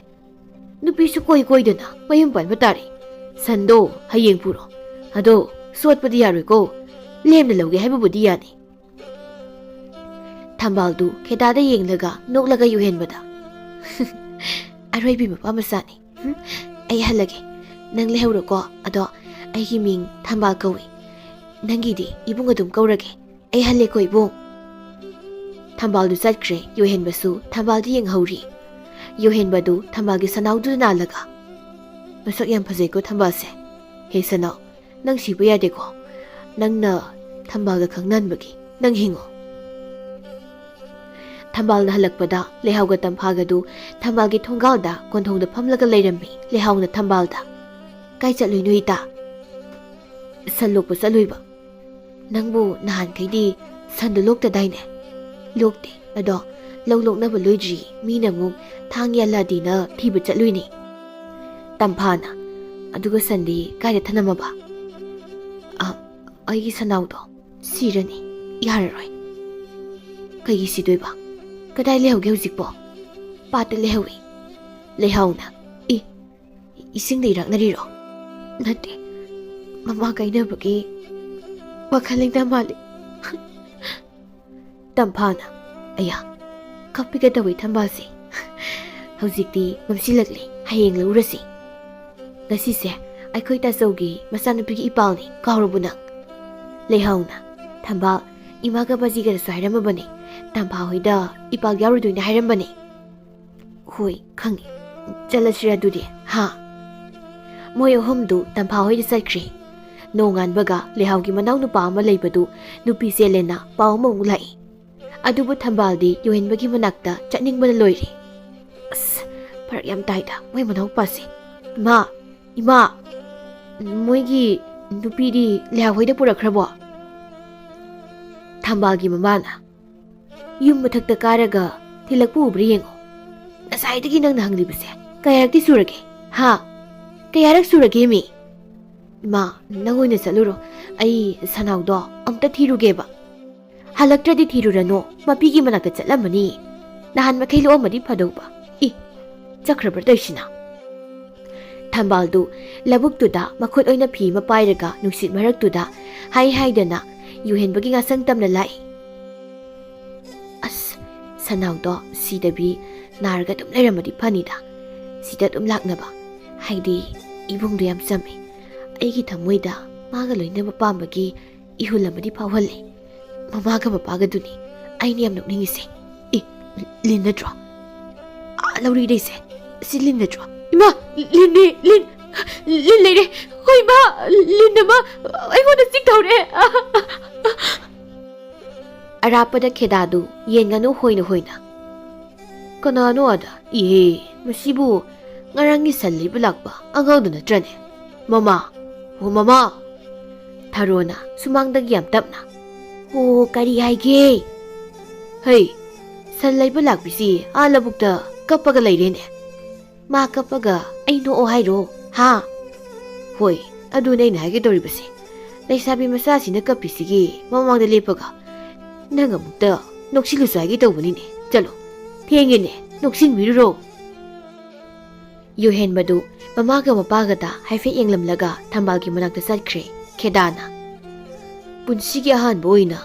Speaker 1: ꯅꯨꯄꯤꯁꯨ ꯀꯣꯏꯗꯅ ꯃꯌꯨꯝ ꯄꯥꯟꯕ ꯇꯥꯔꯦ ꯁꯟꯗꯣ ꯍꯌꯦꯡ ꯄꯨꯔꯣ ꯑꯗꯣ ꯁꯣꯠꯄꯗꯤ ꯌꯥꯔꯣꯏꯀꯣ ꯂꯦꯝꯅ ꯂꯧꯒꯦ ꯍꯥꯏꯕꯕꯨꯗꯤ ꯌꯥꯅꯤ ꯊꯝꯕꯥꯜꯗꯨ ꯈꯦꯗꯥꯗ ꯌꯦꯡꯂꯒ ꯅꯣꯛꯂꯒ ꯌꯣꯏꯍꯦꯟꯕꯗ ꯑꯔꯣꯏꯕꯤ ꯃꯄꯥ ꯃꯆꯥꯅꯤ ꯑꯩ ꯍꯜꯂꯒꯦ ꯅꯪ ꯂꯩꯍꯧꯔꯣꯀꯣ ꯑꯗꯣ ꯑꯩꯒꯤ ꯃꯤꯡ ꯊꯝꯕꯥꯜ ꯀꯧꯏ ꯅꯪꯒꯤꯗꯤ ꯏꯕꯨꯡ ꯑꯗꯨꯝ ꯀꯧꯔꯒꯦ ꯑꯩ ꯍꯜꯂꯦꯀꯣ ꯏꯕꯨꯡ ꯊꯝꯕꯥꯜꯗꯨ ꯆꯠꯈ꯭ꯔꯦ ꯌꯣꯏꯍꯦꯟꯕꯁꯨ ꯊꯝꯕꯥꯜꯗꯨ ꯌꯦꯡꯍꯧꯔꯤ ꯌꯣꯏꯍꯦꯟꯕꯗꯨ ꯊꯝꯕꯥꯜꯒꯤ ꯁꯅꯥꯎꯗꯨꯗ ꯅꯥꯜꯂꯒ ꯃꯁꯛ ꯌꯥꯝ ꯐꯖꯩꯀꯣ ꯊꯝꯕꯥꯜꯁꯦ ꯍꯦ ꯁꯅꯥꯎ ꯅꯪ ꯁꯤꯕ ꯌꯥꯗꯦꯀꯣ ꯅꯪꯅ ꯊꯝꯕꯥꯜꯒ ꯈꯪꯅꯍꯟꯕꯒꯤ ꯅꯪ ꯍꯤꯡꯉꯣ ꯊꯝꯕꯥꯜꯅ ꯍꯜꯂꯛꯄꯗ ꯂꯩꯍꯥꯎꯒ ꯇꯝꯐꯥꯒꯗꯨ ꯊꯝꯕꯥꯜꯒꯤ ꯊꯣꯡꯒꯥꯜꯗ ꯀꯣꯟꯊꯣꯡꯗ ꯐꯝꯂꯒ ꯂꯩꯔꯝꯃꯤ ꯂꯩꯍꯥꯎꯅ ꯊꯝꯕꯥꯜꯗ ꯀꯥꯏ ꯆꯠꯂꯨꯏꯅꯣ ꯏꯇꯥ ꯁꯟ ꯂꯣꯛꯄ ꯆꯠꯂꯨꯏꯕ ꯅꯪꯕꯨ ꯅꯍꯥꯟꯈꯩꯗꯤ ꯁꯟꯗꯣ ꯂꯣꯛꯇꯗꯥꯏꯅꯦ ꯂꯣꯛꯇꯦ ꯑꯗꯣ ꯂꯧ ꯂꯣꯛꯅꯕ ꯂꯣꯏꯗ꯭ꯔꯤ ꯃꯤꯅ ꯑꯃꯨꯛ ꯊꯥꯡ ꯌꯥꯜꯂꯗꯤꯅ ꯊꯤꯕ ꯆꯠꯂꯨꯏꯅꯤ ꯇꯝꯐꯥꯅ ꯑꯗꯨꯒ ꯁꯟꯗꯤ ꯀꯥꯏꯗ ꯊꯅꯝꯃꯕ ꯑꯩꯒꯤ ꯁꯅꯥꯎꯗꯣ ꯁꯤꯔꯅꯤ ꯌꯥꯔꯔꯣꯏ ꯀꯩꯒꯤ ꯁꯤꯗꯣꯏꯕ ꯀꯗꯥꯏ ꯂꯩꯍꯧꯒꯦ ꯍꯧꯖꯤꯛꯄꯣ ꯄꯥꯠꯇ ꯂꯩꯍꯧꯏ ꯂꯩꯍꯥꯎꯅ ꯏꯁꯤꯡꯗ ꯏꯔꯛꯅꯔꯤꯔꯣ ꯅꯠꯇꯦ ꯃꯃꯥ ꯀꯥꯏꯅꯕꯒꯤ ꯋꯥꯈꯜ ꯂꯩꯅꯥ ꯃꯥꯜꯂꯤ ꯇꯝꯐꯥꯅ ꯑꯌꯥ ꯀꯞꯄꯤꯒ ꯇꯧꯏ ꯊꯝꯕꯥꯜꯁꯤ ꯍꯧꯖꯤꯛꯇꯤ ꯃꯝꯁꯤꯜꯂꯛꯂꯤ ꯍꯌꯦꯡ ꯂꯧꯔꯁꯤ ꯉꯁꯤꯁꯦ ꯑꯩꯈꯣꯏ ꯇꯥꯆꯧꯒꯤ ꯃꯆꯥꯅꯨꯄꯤꯒꯤ ꯏꯄꯥꯜꯅꯤ ꯀꯥꯎꯔꯕꯣ ꯅꯪ ꯂꯩꯍꯥꯎꯅ ꯊꯝꯕꯥꯜ ꯏꯃꯥꯒ ꯕꯥꯖꯤꯒꯗꯁꯨ ꯍꯥꯏꯔꯝꯃꯕꯅꯤ ꯇꯝꯐꯥ ꯍꯣꯏꯗ ꯏꯄꯥꯜ ꯌꯥꯎꯔꯨꯗꯣꯏꯅꯦ ꯍꯥꯏꯔꯝꯕꯅꯤ ꯍꯣꯏ ꯈꯪꯉꯤ ꯆꯠꯂꯁꯤꯔ ꯑꯗꯨꯗꯤ ꯍꯥ ꯃꯣꯏ ꯑꯍꯨꯝꯗꯨ ꯇꯝꯐꯥ ꯍꯣꯏꯗ ꯆꯠꯈ꯭ꯔꯦ ꯅꯣꯡꯉꯥꯟꯕꯒ ꯂꯩꯍꯥꯎꯒꯤ ꯃꯅꯥꯎ ꯅꯨꯄꯥ ꯑꯃ ꯂꯩꯕꯗꯨ ꯅꯨꯄꯤ ꯆꯦꯜꯂꯦꯅ ꯄꯥꯎ ꯑꯃꯃꯨꯛ ꯂꯥꯛꯏ꯫ ꯑꯗꯨꯕꯨ ꯊꯝꯕꯥꯜꯗꯤ ꯌꯣꯍꯦꯟꯕꯒꯤ ꯃꯅꯥꯛꯇ ꯆꯠꯅꯤꯡꯕꯅ ꯂꯣꯏꯔꯦ꯫ ꯑꯁ ꯐꯔꯛ ꯌꯥꯝ ꯇꯥꯏꯗ ꯃꯣꯏ ꯃꯅꯥꯎꯄꯥꯁꯦ꯫ ꯏꯃꯥ ꯃꯣꯏꯒꯤ ꯅꯨꯄꯤꯗꯤ ꯂꯩꯍꯥꯎ ꯍꯣꯏꯗ ꯄꯨꯔꯛꯈ꯭ꯔꯕꯣ? ꯊꯝꯕꯥꯜꯒꯤ ꯃꯃꯥꯅ ꯌꯨꯝ ꯃꯊꯛꯇ ꯀꯥꯔꯒ ꯊꯤꯜꯂꯛꯄ ꯎꯕ꯭ꯔꯥ ꯌꯦꯡꯉꯣ꯫ ꯉꯁꯥꯏꯗꯒꯤ ꯅꯪꯅ ꯍꯪꯂꯤꯕꯁꯦ ꯀꯌꯥꯔꯛꯇꯤ ꯁꯨꯔꯒꯦ? ꯀꯌꯥꯔꯛ ꯁꯨꯔꯒꯦ ꯃꯤ? ꯏꯃꯥ ꯅꯪ ꯑꯣꯏꯅ ꯆꯠꯂꯨꯔꯣ, ꯑꯩ ꯁꯅꯥꯎꯗꯣ ꯑꯝꯇ ꯊꯤꯔꯨꯒꯦꯕ꯫ ꯍꯜꯂꯛꯇ꯭ꯔꯗꯤ ꯊꯤꯔꯨꯔꯅꯣ, ꯃꯄꯤꯒꯤ ꯃꯅꯥꯛꯇ ꯆꯠꯂꯝꯃꯅꯤ꯫ ꯅꯍꯥꯟ ꯃꯈꯩ ꯂꯣꯛꯑꯝꯃꯗꯤ ꯐꯗꯧꯕ꯫ ꯆꯠꯈ꯭ꯔꯕ꯭ꯔꯥ ꯇꯧꯏꯁꯤꯅ꯫ ꯊꯝꯕꯥꯜꯗꯨ ꯂꯧꯕꯨꯛꯇꯨꯗ ꯃꯈꯨꯠ ꯑꯣꯏꯅ ꯐꯤ ꯑꯃ ꯄꯥꯏꯔꯒ ꯅꯨꯡꯁꯤꯠ ꯃꯔꯛꯇꯨꯗ ꯍꯥꯏꯗꯅ ꯌꯨꯍꯦꯟꯕꯒꯤ ꯉꯥꯁꯪ ꯇꯝꯅ ꯂꯥꯛꯏ꯫ ꯑꯁ ꯁꯅꯥꯎꯗꯣ ꯁꯤꯗꯕꯤ ꯅꯥꯔꯒ ꯑꯗꯨꯝ ꯂꯩꯔꯝꯃꯗꯤ ꯐꯅꯤꯗ, ꯁꯤꯗ ꯑꯗꯨꯝ ꯂꯥꯛꯅꯕ, ꯍꯥꯏꯗꯤ ꯏꯕꯨꯡꯗꯣ ꯌꯥꯝ ꯆꯝꯃꯤ, ꯑꯩꯒꯤ ꯊꯃꯣꯏꯗ ꯃꯥꯒ ꯂꯣꯏꯅꯕ ꯄꯥꯝꯕꯒꯤ ꯏꯍꯨꯜ ꯑꯃꯗꯤ ꯐꯥꯎꯍꯜꯂꯤ꯫ ꯃꯃꯥꯒ ꯃꯄꯥꯒꯗꯨꯅꯤ ꯑꯩꯅ ꯌꯥꯝ ꯅꯣꯛꯅꯤꯡꯉꯤꯁꯦ꯫ ꯂꯤꯟ ꯅꯠꯇ꯭ꯔꯣ? ꯂꯧꯔꯤꯗꯩꯁꯦ ꯁꯤ ꯂꯤꯟ ꯅꯠꯇ꯭ꯔꯣ? ꯏꯃꯥ ꯂꯤꯟꯅꯦ, ꯂꯤꯟ ꯂꯩꯔꯦ꯫ ꯍꯣꯏ ꯏꯃꯥ, ꯂꯤꯟ ꯑꯃ ꯑꯩꯉꯣꯟꯗ ꯆꯤꯛꯊꯧꯔꯦ꯫ ꯑꯔꯥꯞꯄꯗ ꯈꯦꯗꯥꯗꯨ ꯌꯦꯟ ꯉꯥꯅꯨ ꯍꯣꯏꯅ ꯀꯅꯥꯅꯣ ꯑꯗ? ꯃꯁꯤꯕꯨ ꯉꯔꯥꯡꯒꯤ ꯁꯟ ꯂꯩꯕ ꯂꯥꯛꯄ ꯑꯉꯥꯡꯗꯨ ꯅꯠꯇ꯭ꯔꯅꯦ? ꯃꯃꯥ ꯃꯃꯥ! ꯊꯥꯔꯣꯅ ꯁꯨꯃꯥꯡꯗꯒꯤ ꯌꯥꯝ ꯇꯞꯅ ꯀꯔꯤ ꯍꯥꯏꯒꯦ? ꯍꯩ, ꯁꯟ ꯂꯩꯕ ꯂꯥꯛꯄꯤꯁꯤ ꯂꯧꯕꯨꯛꯇ ꯀꯞꯄꯒ ꯂꯩꯔꯦꯅꯦ꯫ ꯃꯥ ꯀꯞꯄꯒ ꯑꯩ ꯅꯣꯛꯑꯣ ꯍꯥꯏꯔꯣ? ꯍꯣꯏ, ꯑꯗꯨꯅꯦ ꯑꯩꯅ ꯍꯥꯏꯒꯦ ꯇꯧꯔꯤꯕꯁꯦ꯫ ꯂꯩꯁꯥꯕꯤ ꯃꯆꯥꯁꯤꯅ ꯀꯞꯄꯤꯁꯤꯒꯤ ꯃꯃꯥꯡꯗ ꯂꯦꯞꯄꯒ ꯅꯪ ꯑꯃꯨꯛꯇ ꯅꯣꯛꯁꯤꯜꯂꯨꯁꯨ ꯍꯥꯏꯒꯦ ꯇꯧꯕꯅꯤꯅꯦ꯫ ꯆꯠꯂꯣ, ꯊꯦꯡꯉꯦꯅꯦ, ꯅꯣꯛꯁꯤꯟꯕꯤꯔꯨꯔꯣ꯫ ꯌꯨꯍꯦꯟꯕꯗꯨ ꯃꯃꯥꯒ ꯃꯄꯥꯒꯗ ꯍꯥꯏꯐꯦꯠ ꯌꯦꯡꯂꯝꯂꯒ ꯊꯝꯕꯥꯜꯒꯤ ꯃꯅꯥꯛꯇ ꯆꯠꯈ꯭ꯔꯦ꯫ ꯈꯦꯗꯥꯅ ꯄꯨꯟꯁꯤꯒꯤ ꯑꯍꯥꯟꯕ ꯑꯣꯏꯅ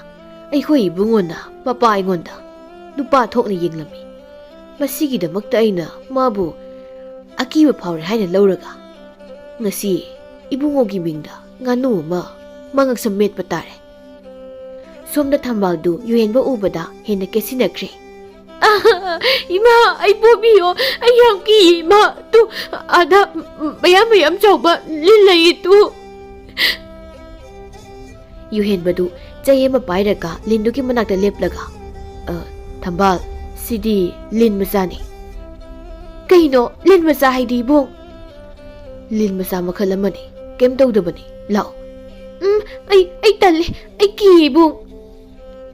Speaker 1: ꯑꯩꯈꯣꯏ ꯏꯕꯨꯡꯉꯣꯅ ꯃꯄꯥ ꯑꯩꯉꯣꯟꯗ ꯅꯨꯄꯥ ꯊꯣꯛꯅ ꯌꯦꯡꯂꯝꯃꯤ꯫ ꯃꯁꯤꯒꯤꯗꯃꯛꯇ ꯑꯩꯅ ꯃꯥꯕꯨ ꯑꯀꯤꯕ ꯐꯥꯎꯔꯦ ꯍꯥꯏꯅ ꯂꯧꯔꯒ ꯉꯁꯤ ꯏꯕꯨꯡꯉꯣꯒꯤ ꯃꯤꯡꯗ ꯉꯥꯅꯨ ꯑꯃ ꯃꯉꯛꯁꯝ ꯃꯦꯠꯄ ꯇꯥꯔꯦ꯫ ꯁꯣꯝꯗ ꯊꯝꯕꯥꯜꯗꯨ ꯌꯨꯍꯦꯟꯕ ꯎꯕꯗ ꯍꯦꯟꯅ ꯀꯦꯠꯁꯤꯟꯅꯈ꯭ꯔꯦ꯫ ꯏꯃꯥ ꯑꯩ ꯄꯣꯕꯤꯌꯣ, ꯑꯩ ꯌꯥꯝ ꯀꯤꯌꯦ ꯏꯃꯥ꯫ ꯑꯥꯗ ꯃꯌꯥꯝ ꯆꯥꯎꯕ ꯂꯤꯟ ꯂꯩꯌꯦ ꯇꯨ꯫ ꯌꯨꯍꯦꯟꯕꯗꯨ ꯆꯩ ꯑꯃ ꯄꯥꯏꯔꯒ ꯂꯤꯟꯗꯨꯒꯤ ꯃꯅꯥꯛꯇ ꯂꯦꯞꯂꯒ ꯊꯝꯕꯥꯜ, ꯁꯤꯗꯤ ꯂꯤꯟ ꯃꯆꯥꯅꯤ꯫ ꯀꯩꯅꯣ ꯂꯤꯟ ꯃꯆꯥ ꯍꯥꯏꯗꯤ ꯏꯕꯨꯡ? ꯂꯤꯟ ꯃꯆꯥ ꯃꯈꯜ ꯑꯃꯅꯤ, ꯀꯩꯝ ꯇꯧꯗꯕꯅꯤ, ꯂꯥꯛꯑꯣ꯫ ꯑꯩ ꯇꯜꯂꯦ, ꯑꯩ ꯀꯤꯌꯦ ꯏꯕꯨꯡ꯫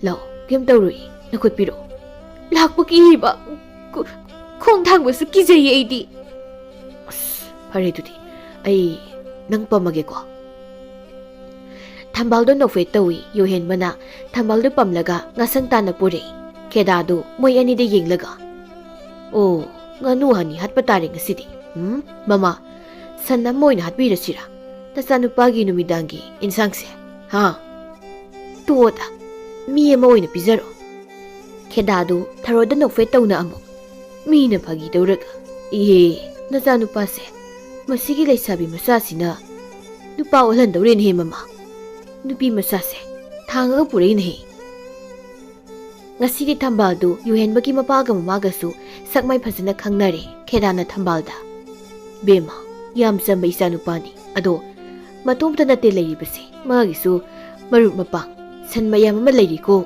Speaker 1: ꯂꯥꯛꯑꯣ, ꯀꯩꯝ ꯇꯧꯔꯣꯏ, ꯅꯈꯨꯠ ꯄꯤꯔꯛꯑꯣ꯫ ꯂꯥꯛꯄ ꯀꯤꯕ, ꯈꯣꯡ ꯊꯥꯡꯕꯁꯨ ꯀꯤꯖꯩꯌꯦ ꯑꯩꯗꯤ꯫ ꯑꯁ ꯐꯔꯦ ꯑꯗꯨꯗꯤ ꯑꯩ ꯅꯪ ꯄꯝꯃꯒꯦꯀꯣ꯫ ꯊꯝꯕꯥꯜꯗꯣ ꯅꯣꯛꯐꯦꯠ ꯇꯧꯏ꯫ ꯌꯨꯍꯦꯟꯕꯅ ꯊꯝꯕꯥꯜꯗꯣ ꯄꯝꯂꯒ ꯉꯥꯁꯪ ꯇꯥꯅ ꯄꯨꯔꯛꯏ꯫ ꯈꯦꯗꯥꯗꯨ ꯃꯣꯏ ꯑꯅꯤꯗ ꯌꯦꯡꯂꯒ ꯉꯥꯅꯨ ꯍꯥꯅꯤ ꯍꯥꯠꯄ ꯇꯥꯔꯦ ꯉꯁꯤꯗꯤ꯫ ꯃꯃꯥ, ꯁꯟ ꯑꯃ ꯑꯣꯏꯅ ꯍꯥꯠꯄꯤꯔꯁꯤꯔꯥ ꯅꯆꯥꯅꯨꯄꯥꯒꯤ ꯅꯨꯃꯤꯗꯥꯡꯒꯤ ꯏꯟꯁꯥꯡꯁꯦ? ꯇꯣꯗ ꯃꯤ ꯑꯃ ꯑꯣꯏꯅ ꯄꯤꯖꯔꯣ꯫ ꯈꯦꯗꯥꯗꯨ ꯊꯔꯣꯗ ꯅꯣꯛꯐꯦꯠ ꯇꯧꯅ ꯑꯃꯨꯛ ꯃꯤꯅ ꯐꯥꯒꯤ ꯇꯧꯔꯒ ꯅꯆꯥꯅꯨꯄꯥꯁꯦ ꯃꯁꯤꯒꯤ ꯂꯩꯁꯥꯕꯤ ꯃꯆꯥꯁꯤꯅ ꯅꯨꯄꯥ ꯑꯣꯜꯍꯟꯗꯧꯔꯦꯅꯦꯍꯦ ꯃꯃꯥ꯫ ꯅꯨꯄꯤ ꯃꯆꯥꯁꯦ ꯊꯥꯡꯉꯒ ꯄꯨꯔꯛꯏꯅꯦꯍꯦ꯫ ꯉꯁꯤꯗꯤ ꯊꯝꯕꯥꯜꯗꯨ ꯌꯨꯍꯦꯟꯕꯒꯤ ꯃꯄꯥꯒ ꯃꯃꯥꯒꯁꯨ ꯁꯛꯃꯥꯏ ꯐꯖꯅ ꯈꯪꯅꯔꯦ꯫ ꯈꯦꯗꯥꯅ ꯊꯝꯕꯥꯜꯗ ꯕꯦꯝꯃ, ꯌꯥꯝ ꯆꯝꯕ ꯏꯆꯥꯅꯨꯄꯥꯅꯤ, ꯑꯗꯣ ꯃꯇꯣꯝꯇ ꯅꯠꯇꯦ ꯂꯩꯔꯤꯕꯁꯦ, ꯃꯥꯒꯤꯁꯨ ꯃꯔꯨꯞ ꯃꯄꯥꯡ ꯁꯟ ꯃꯌꯥꯝ ꯑꯃ ꯂꯩꯔꯤꯀꯣ꯫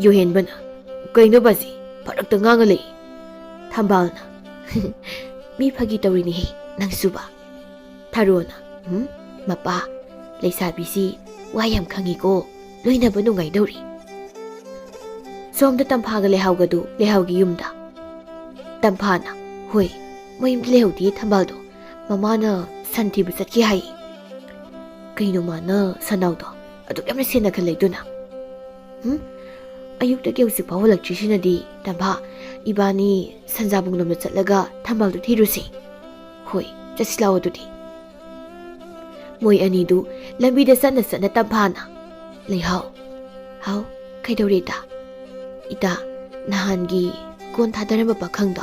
Speaker 1: ꯌꯨꯍꯦꯟꯕꯅ ꯀꯩꯅꯣ ꯕꯥꯖꯤ, ꯐꯔꯛꯇ ꯉꯥꯡꯉ ꯂꯩ꯫ ꯊꯝꯕꯥꯜꯅ ꯃꯤ ꯐꯥꯒꯤ ꯇꯧꯔꯤꯅꯦꯍꯦ ꯅꯪꯁꯨꯕ꯫ ꯊꯥꯔꯣꯅ ꯃꯄꯥ, ꯂꯩꯁꯥꯕꯤꯁꯤ ꯋꯥ ꯌꯥꯝ ꯈꯪꯉꯤꯀꯣ, ꯂꯣꯏꯅꯕ ꯅꯨꯡꯉꯥꯏꯗꯧꯔꯤ꯫ ꯁꯣꯝꯗ ꯇꯝꯐꯥꯒ ꯂꯩꯍꯥꯎꯒꯗꯨ ꯂꯩꯍꯥꯎꯒꯤ ꯌꯨꯝꯗ꯫ ꯇꯝꯐꯥꯅ ꯍꯣꯏ, ꯃꯌꯨꯝꯗ ꯂꯩꯍꯧꯗꯤꯌꯦ ꯊꯝꯕꯥꯜꯗꯣ, ꯃꯃꯥꯅ ꯁꯟ ꯊꯤꯕ ꯆꯠꯈꯤ ꯍꯥꯏꯌꯦ꯫ ꯀꯩꯅꯣ ꯃꯥꯅ ꯁꯅꯥꯎꯗꯣ ꯑꯗꯨꯛ ꯌꯥꯝꯅ ꯁꯦꯟꯅ ꯈꯜꯂꯛꯏꯗꯨꯅ? ꯑꯌꯨꯛꯇꯒꯤ ꯍꯧꯖꯤꯛ ꯐꯥꯎ ꯍꯜꯂꯛꯇ꯭ꯔꯤꯁꯤꯅꯗꯤ ꯇꯝꯐꯥ, ꯏꯕꯥꯅꯤ ꯁꯟꯖꯥꯕꯨꯡꯂꯣꯝꯗ ꯆꯠꯂꯒ ꯊꯝꯕꯥꯜꯗꯨ ꯊꯤꯔꯨꯁꯤ꯫ ꯍꯣꯏ, ꯆꯠꯁꯤ ꯂꯥꯛꯑꯣ ꯑꯗꯨꯗꯤ꯫ ꯃꯣꯏ ꯑꯅꯤꯗꯨ ꯂꯝꯕꯤꯗ ꯆꯠꯅ ꯇꯝꯐꯥꯅ ꯂꯩꯍꯥꯎ, ꯍꯥꯎ ꯀꯩꯗꯧꯔꯦ ꯏꯇꯥ? ꯏꯇꯥ, ꯅꯍꯥꯟꯒꯤ ꯀꯣꯟ ꯊꯥꯗꯔꯝꯕ ꯄꯥꯈꯪꯗꯣ,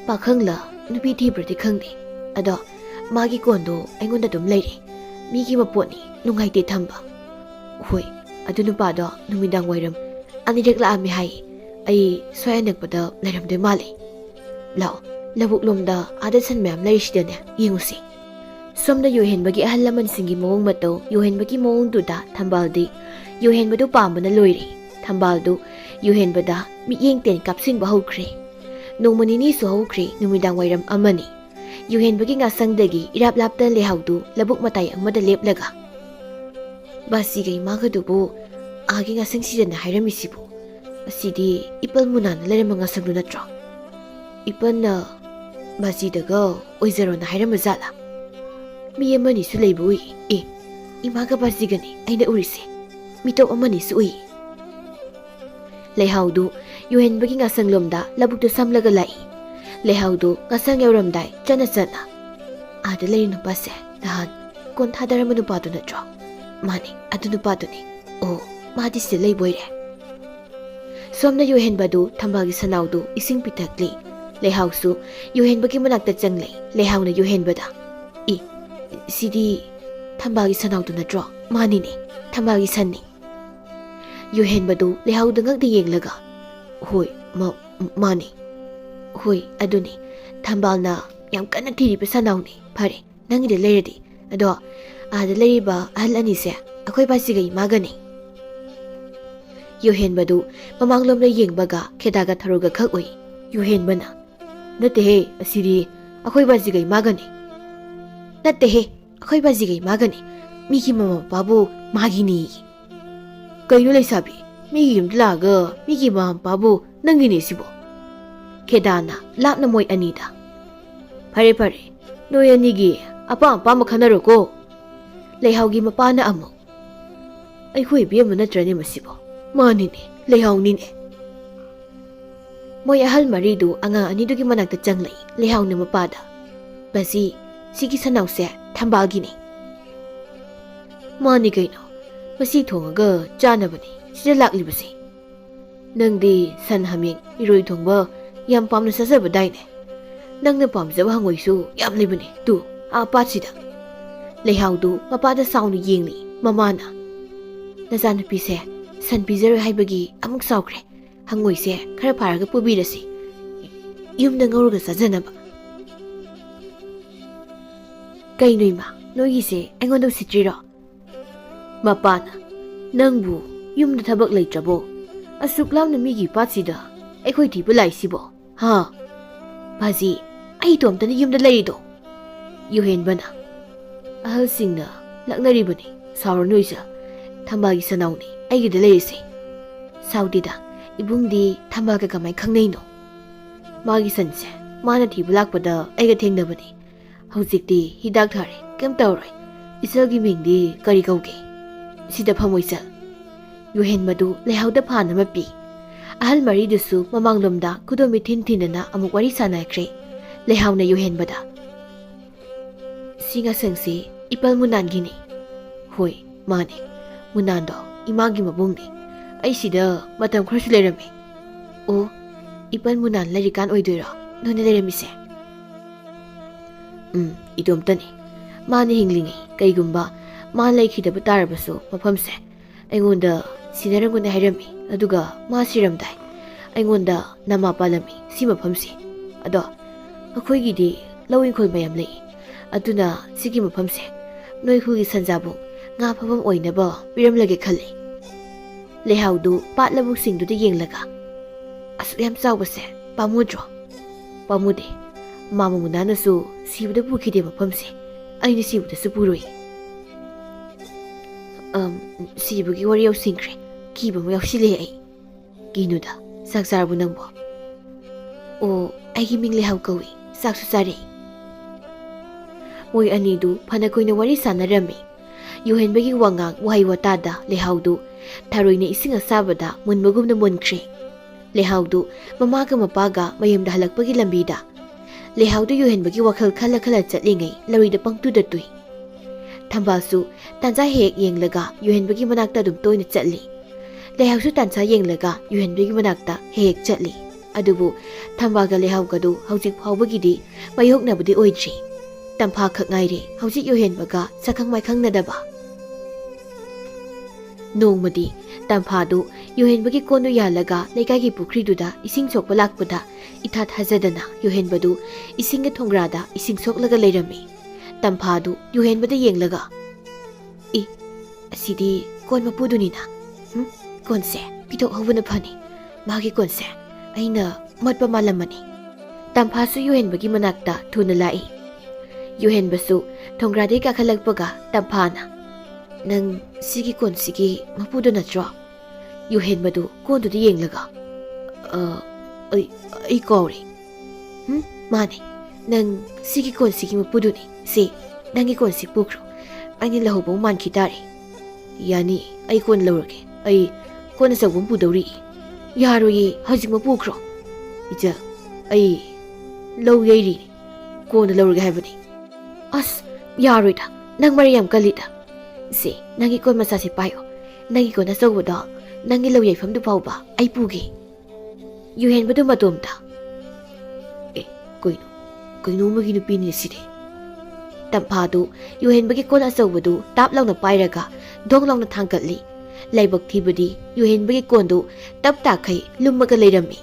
Speaker 1: ꯄꯥꯈꯪꯂ ꯅꯨꯄꯤ ꯊꯤꯕ꯭ꯔꯗꯤ ꯈꯪꯗꯦ, ꯑꯗꯣ ꯃꯥꯒꯤ ꯀꯣꯟꯗꯣ ꯑꯩꯉꯣꯟꯗ ꯑꯗꯨꯝ ꯂꯩꯔꯦ, ꯃꯤꯒꯤ ꯃꯄꯣꯠꯅꯤ, ꯅꯨꯡꯉꯥꯏꯇꯦ ꯊꯝꯕ꯫ ꯍꯣꯏ, ꯑꯗꯨ ꯅꯨꯄꯥꯗꯣ ꯅꯨꯃꯤꯗꯥꯡ ꯋꯥꯏꯔꯝ ꯑꯅꯤꯔꯛ ꯂꯥꯛꯑꯝꯃꯦ ꯍꯥꯏꯌꯦ, ꯑꯩ ꯁ꯭ꯋꯥꯏ ꯑꯅꯛꯄꯗ ꯂꯩꯔꯝꯗꯣꯏ ꯃꯥꯜꯂꯦ꯫ ꯂꯥꯛꯑꯣ, ꯂꯧꯕꯨꯛ ꯂꯣꯝꯗ ꯑꯥꯗ ꯁꯟ ꯃꯌꯥꯝ ꯂꯩꯔꯤꯁꯤꯗꯅꯦ ꯌꯦꯡꯉꯨꯁꯤ꯫ Somda yuhenbagi ahal laman singi mawong mato yuhenbagi mawong duda Tambaldi yuhenbadu pambana loiri. Tambaldu yuhenbada miyeng ten kapsin bahukri. Nungmanini su hukri numidang wairam amani. Yuhenbagi ngasangdagi irap laptan lehaudu labuk matay amada leplaga. Basi gay magadubo agi ngasang sidana hairamisibu. Asidi ipal munan laram ngasang lunatro. Ipan na basi daga oizaro na hairamazala. Miya mani su laybui imaga basi gani aina urise. Mito amani su ui. Lehaudu yuhenbagi ngasang lomda labuk da samlaga lai. Lehaudu ngasang yauramdai chana chana. Ada lay nupase dahan kon thadara manupado na tro. Mani adu nupado ni. O madi si layboy re. Somna yuhenbadu thambagi sanaudu ising pitakli. Lehausu yuhenbagi manakta changlay. Lehaw na yuhenbada. Sidi thambagi sanaudu na tro. Mani ni thambagi sanni. Yuhenbadu lehauda ngakda yenglaga. Hoy mani. Hoy aduni thambal na yam kana thiriba sanauni phare nangida leiradi ado ada leiriba ahal ani se akhoi basi gai magani. Yuhenbadu mamanglomda yengbaga khedaga tharuga khak oi. Yuhenbana nate he asiri akhoi basi gai magani. Nate he akhoi basi gai magani. Miki mama babu magini. Kaino leisabi migi yumdlaga migi mama babu nangini sibo. Kedana lapna moy anida. Pare noy anigi apa makhanaro ko. Lehaugi mapana amo. Aikhoi biyam natrani masibo. Mani ne lehaw ni ne. Moy ahal maridu anga anidugi manakta changlay lehaw na mapada. Basi sigi sanawse thambalgi ne. Mani kaino basi thongaga chanabani sida laklibasi. Nangdi san haming iroi thongba yam pamna sasaba daine. Nangna pamjaba hangoisu yam libani tu apachida. Lehaudu mapada saunu yengli mamana. Nazana pise san pizero haibagi amuk saukre. Hangoise khara pharaga pubirasi. Yumda ngauruga sajanaba. Kainoima noigise aingonda sitriro. Mapana nangbu yumda thabak leitrabo. Asuk lamna migi patsida aikhoi thiba laisibo. Ha bazi ai tomtana yumda leirido. Yuhenbana ahal singna laknaribani sauranoisa thambagi sanauni aigida leirisi. Saudida ibungdi thambaga kamai khangneino. Magi sanse mana thiba lakpada aiga thengnabani. Hojikti hidak thare kem tawroi. Isalgi mingdi kari kauge. Sida phamoisa. Yuhenbadu lehauda phana mapi. Ahal maridusu mamanglomda kudomi thintinana amuk wari sanakre. Lehauna yuhenbada. Singa sangsi ipal munan gini. Hoy mani munando imagi mabungni. Ay sida matam kharasu lerami. O ipal munan larikan oidoira nona leramise. Idomtani mani hinglingi kaigumba ma laikhidaba tarabasu mafamse aingonda sinarangona hairami aduga ma siramdai aingonda nama palami si mafamsi ado akhoi lawinkhol mayam lei aduna sigi mafamse noi hugi sanjabu nga phawam oinaba piramlage khali. Lehaudu patlabuk singdu de yenglaga asu yam chawbase pamudro pamude mama munanasu sibda bukhide mafamse aina sibda su puroi. Sibugi wari yausingkre kiba mo yausile ai ginuda saksarbu nangbo. O aigi ming lehaw kawi saksu sare. Moy anidu phanakoina wari sanarami. Yuhenbagi wangang wahai watada lehaudu tharoina ising asabada munmagumna munkre. Lehaudu mamaga mapaga mayamda halakpagi lambida. Lehaudu yuhenbagi wakhal khala chatlingai larida pangtuda tui. Thambalsu tanza hek yenglaga yuhenbagi manakta dum toina chatli. Lehausu tanza yenglaga yuhenbagi manakta hek chatli. Adubu thambaga lehaugadu haujik phawbagidi mayoknabudi oidri. Tampha khak ngaire haujik yuhenbaga sakhang maikhangnadaba. Nongmadi tampadu yuhenbagi kono yalaga leikagi pukhriduda ising sokpa lakpada ithat hazadana yuhenbadu isinga thongrada ising soklaga leirami. ꯇꯝꯐꯥꯗꯨ ꯌꯨꯍꯦꯟꯕꯗ ꯌꯦꯡꯂꯒ ꯑꯁꯤꯗꯤ ꯀꯣꯟ ꯃꯄꯨꯗꯨꯅꯤꯅ ꯀꯣꯟꯁꯦ ꯄꯤꯊꯣꯛꯍꯧꯕꯅ ꯐꯅꯤ ꯃꯥꯒꯤ ꯀꯣꯟꯁꯦ ꯑꯩꯅ ꯃꯣꯠꯄ ꯃꯥꯜꯂꯝꯃꯅꯤ ꯇꯝꯐꯥꯁꯨ ꯌꯨꯍꯦꯟꯕꯒꯤ ꯃꯅꯥꯛꯇ ꯊꯨꯅ ꯂꯥꯛꯏ ꯌꯨꯍꯦꯟꯕꯁꯨ ꯊꯣꯡꯒ꯭ꯔꯥꯗꯒꯤ ꯀꯥꯈꯠꯂꯛꯄꯒ ꯇꯝꯐꯥꯅ ꯅꯪ ꯁꯤꯒꯤ ꯀꯣꯟꯁꯤꯒꯤ ꯃꯄꯨꯗꯨ ꯅꯠꯇ꯭ꯔꯣ ꯌꯨꯍꯦꯟꯕꯗꯨ ꯀꯣꯟꯗꯨꯗ ꯌꯦꯡꯂꯒ ꯑꯩ ꯀꯥꯎꯔꯦ ꯃꯥꯅꯦ ꯅꯪ ꯁꯤꯒꯤ ꯀꯣꯟꯁꯤꯒꯤ ꯃꯄꯨꯗꯨꯅꯤ ꯁꯤ ꯅꯪꯒꯤ ꯀꯣꯟꯁꯤ ꯄꯨꯈ꯭ꯔꯣ ꯑꯩꯅ ꯂꯧꯍꯧꯕ ꯃꯥꯟꯈꯤ ꯇꯥꯔꯦ ꯌꯥꯅꯤ ꯑꯩ ꯀꯣꯟ ꯂꯧꯔꯒꯦ ꯑꯩ ꯀꯣꯟ ꯑꯆꯧꯕ ꯑꯃ ꯄꯨꯗꯧꯔꯤ ꯌꯥꯔꯣꯏꯌꯦ ꯍꯧꯖꯤꯛꯃꯛ ꯄꯨꯈ꯭ꯔꯣ ꯏꯆꯥ ꯑꯩ ꯂꯧ ꯌꯩꯔꯤ ꯀꯣꯟꯅ ꯂꯧꯔꯒꯦ ꯍꯥꯏꯕꯅꯤ ꯑꯁ ꯌꯥꯔꯣꯏꯗ ꯅꯪ ꯃꯔꯩ ꯌꯥꯝ ꯀꯜꯂꯤꯗ ꯁꯤ ꯅꯪꯒꯤ ꯀꯣꯟ ꯃꯆꯥꯁꯤ ꯄꯥꯏꯌꯣ ꯅꯪꯒꯤ ꯀꯣꯟ ꯑꯆꯧꯕꯗꯣ ꯅꯪꯒꯤ ꯂꯧ ꯌꯩꯐꯝꯗꯨ ꯐꯥꯎꯕ ꯑꯩ ꯄꯨꯒꯦ ꯌꯨꯍꯦꯟꯕꯗꯨ ꯃꯇꯣꯝꯇ ꯀꯩꯅꯣꯝꯃꯒꯤ ꯅꯨꯄꯤꯅꯤ ꯁꯤꯗꯤ ꯇꯝꯐꯥꯗꯨ ꯌꯨꯍꯦꯟꯕꯒꯤ ꯀꯣꯟ ꯑꯆꯧꯕꯗꯨ ꯇꯥꯞ ꯂꯥꯎꯅ ꯄꯥꯏꯔꯒ ꯗꯣꯡ ꯂꯥꯎꯅ ꯊꯥꯡꯒꯠꯂꯤ ꯂꯥꯏꯕꯛ ꯊꯤꯕꯗꯤ ꯌꯨꯍꯦꯟꯕꯒꯤ ꯀꯣꯟꯗꯨ ꯇꯞ ꯇꯥꯈꯩ ꯂꯨꯝꯃꯒ ꯂꯩꯔꯝꯃꯤ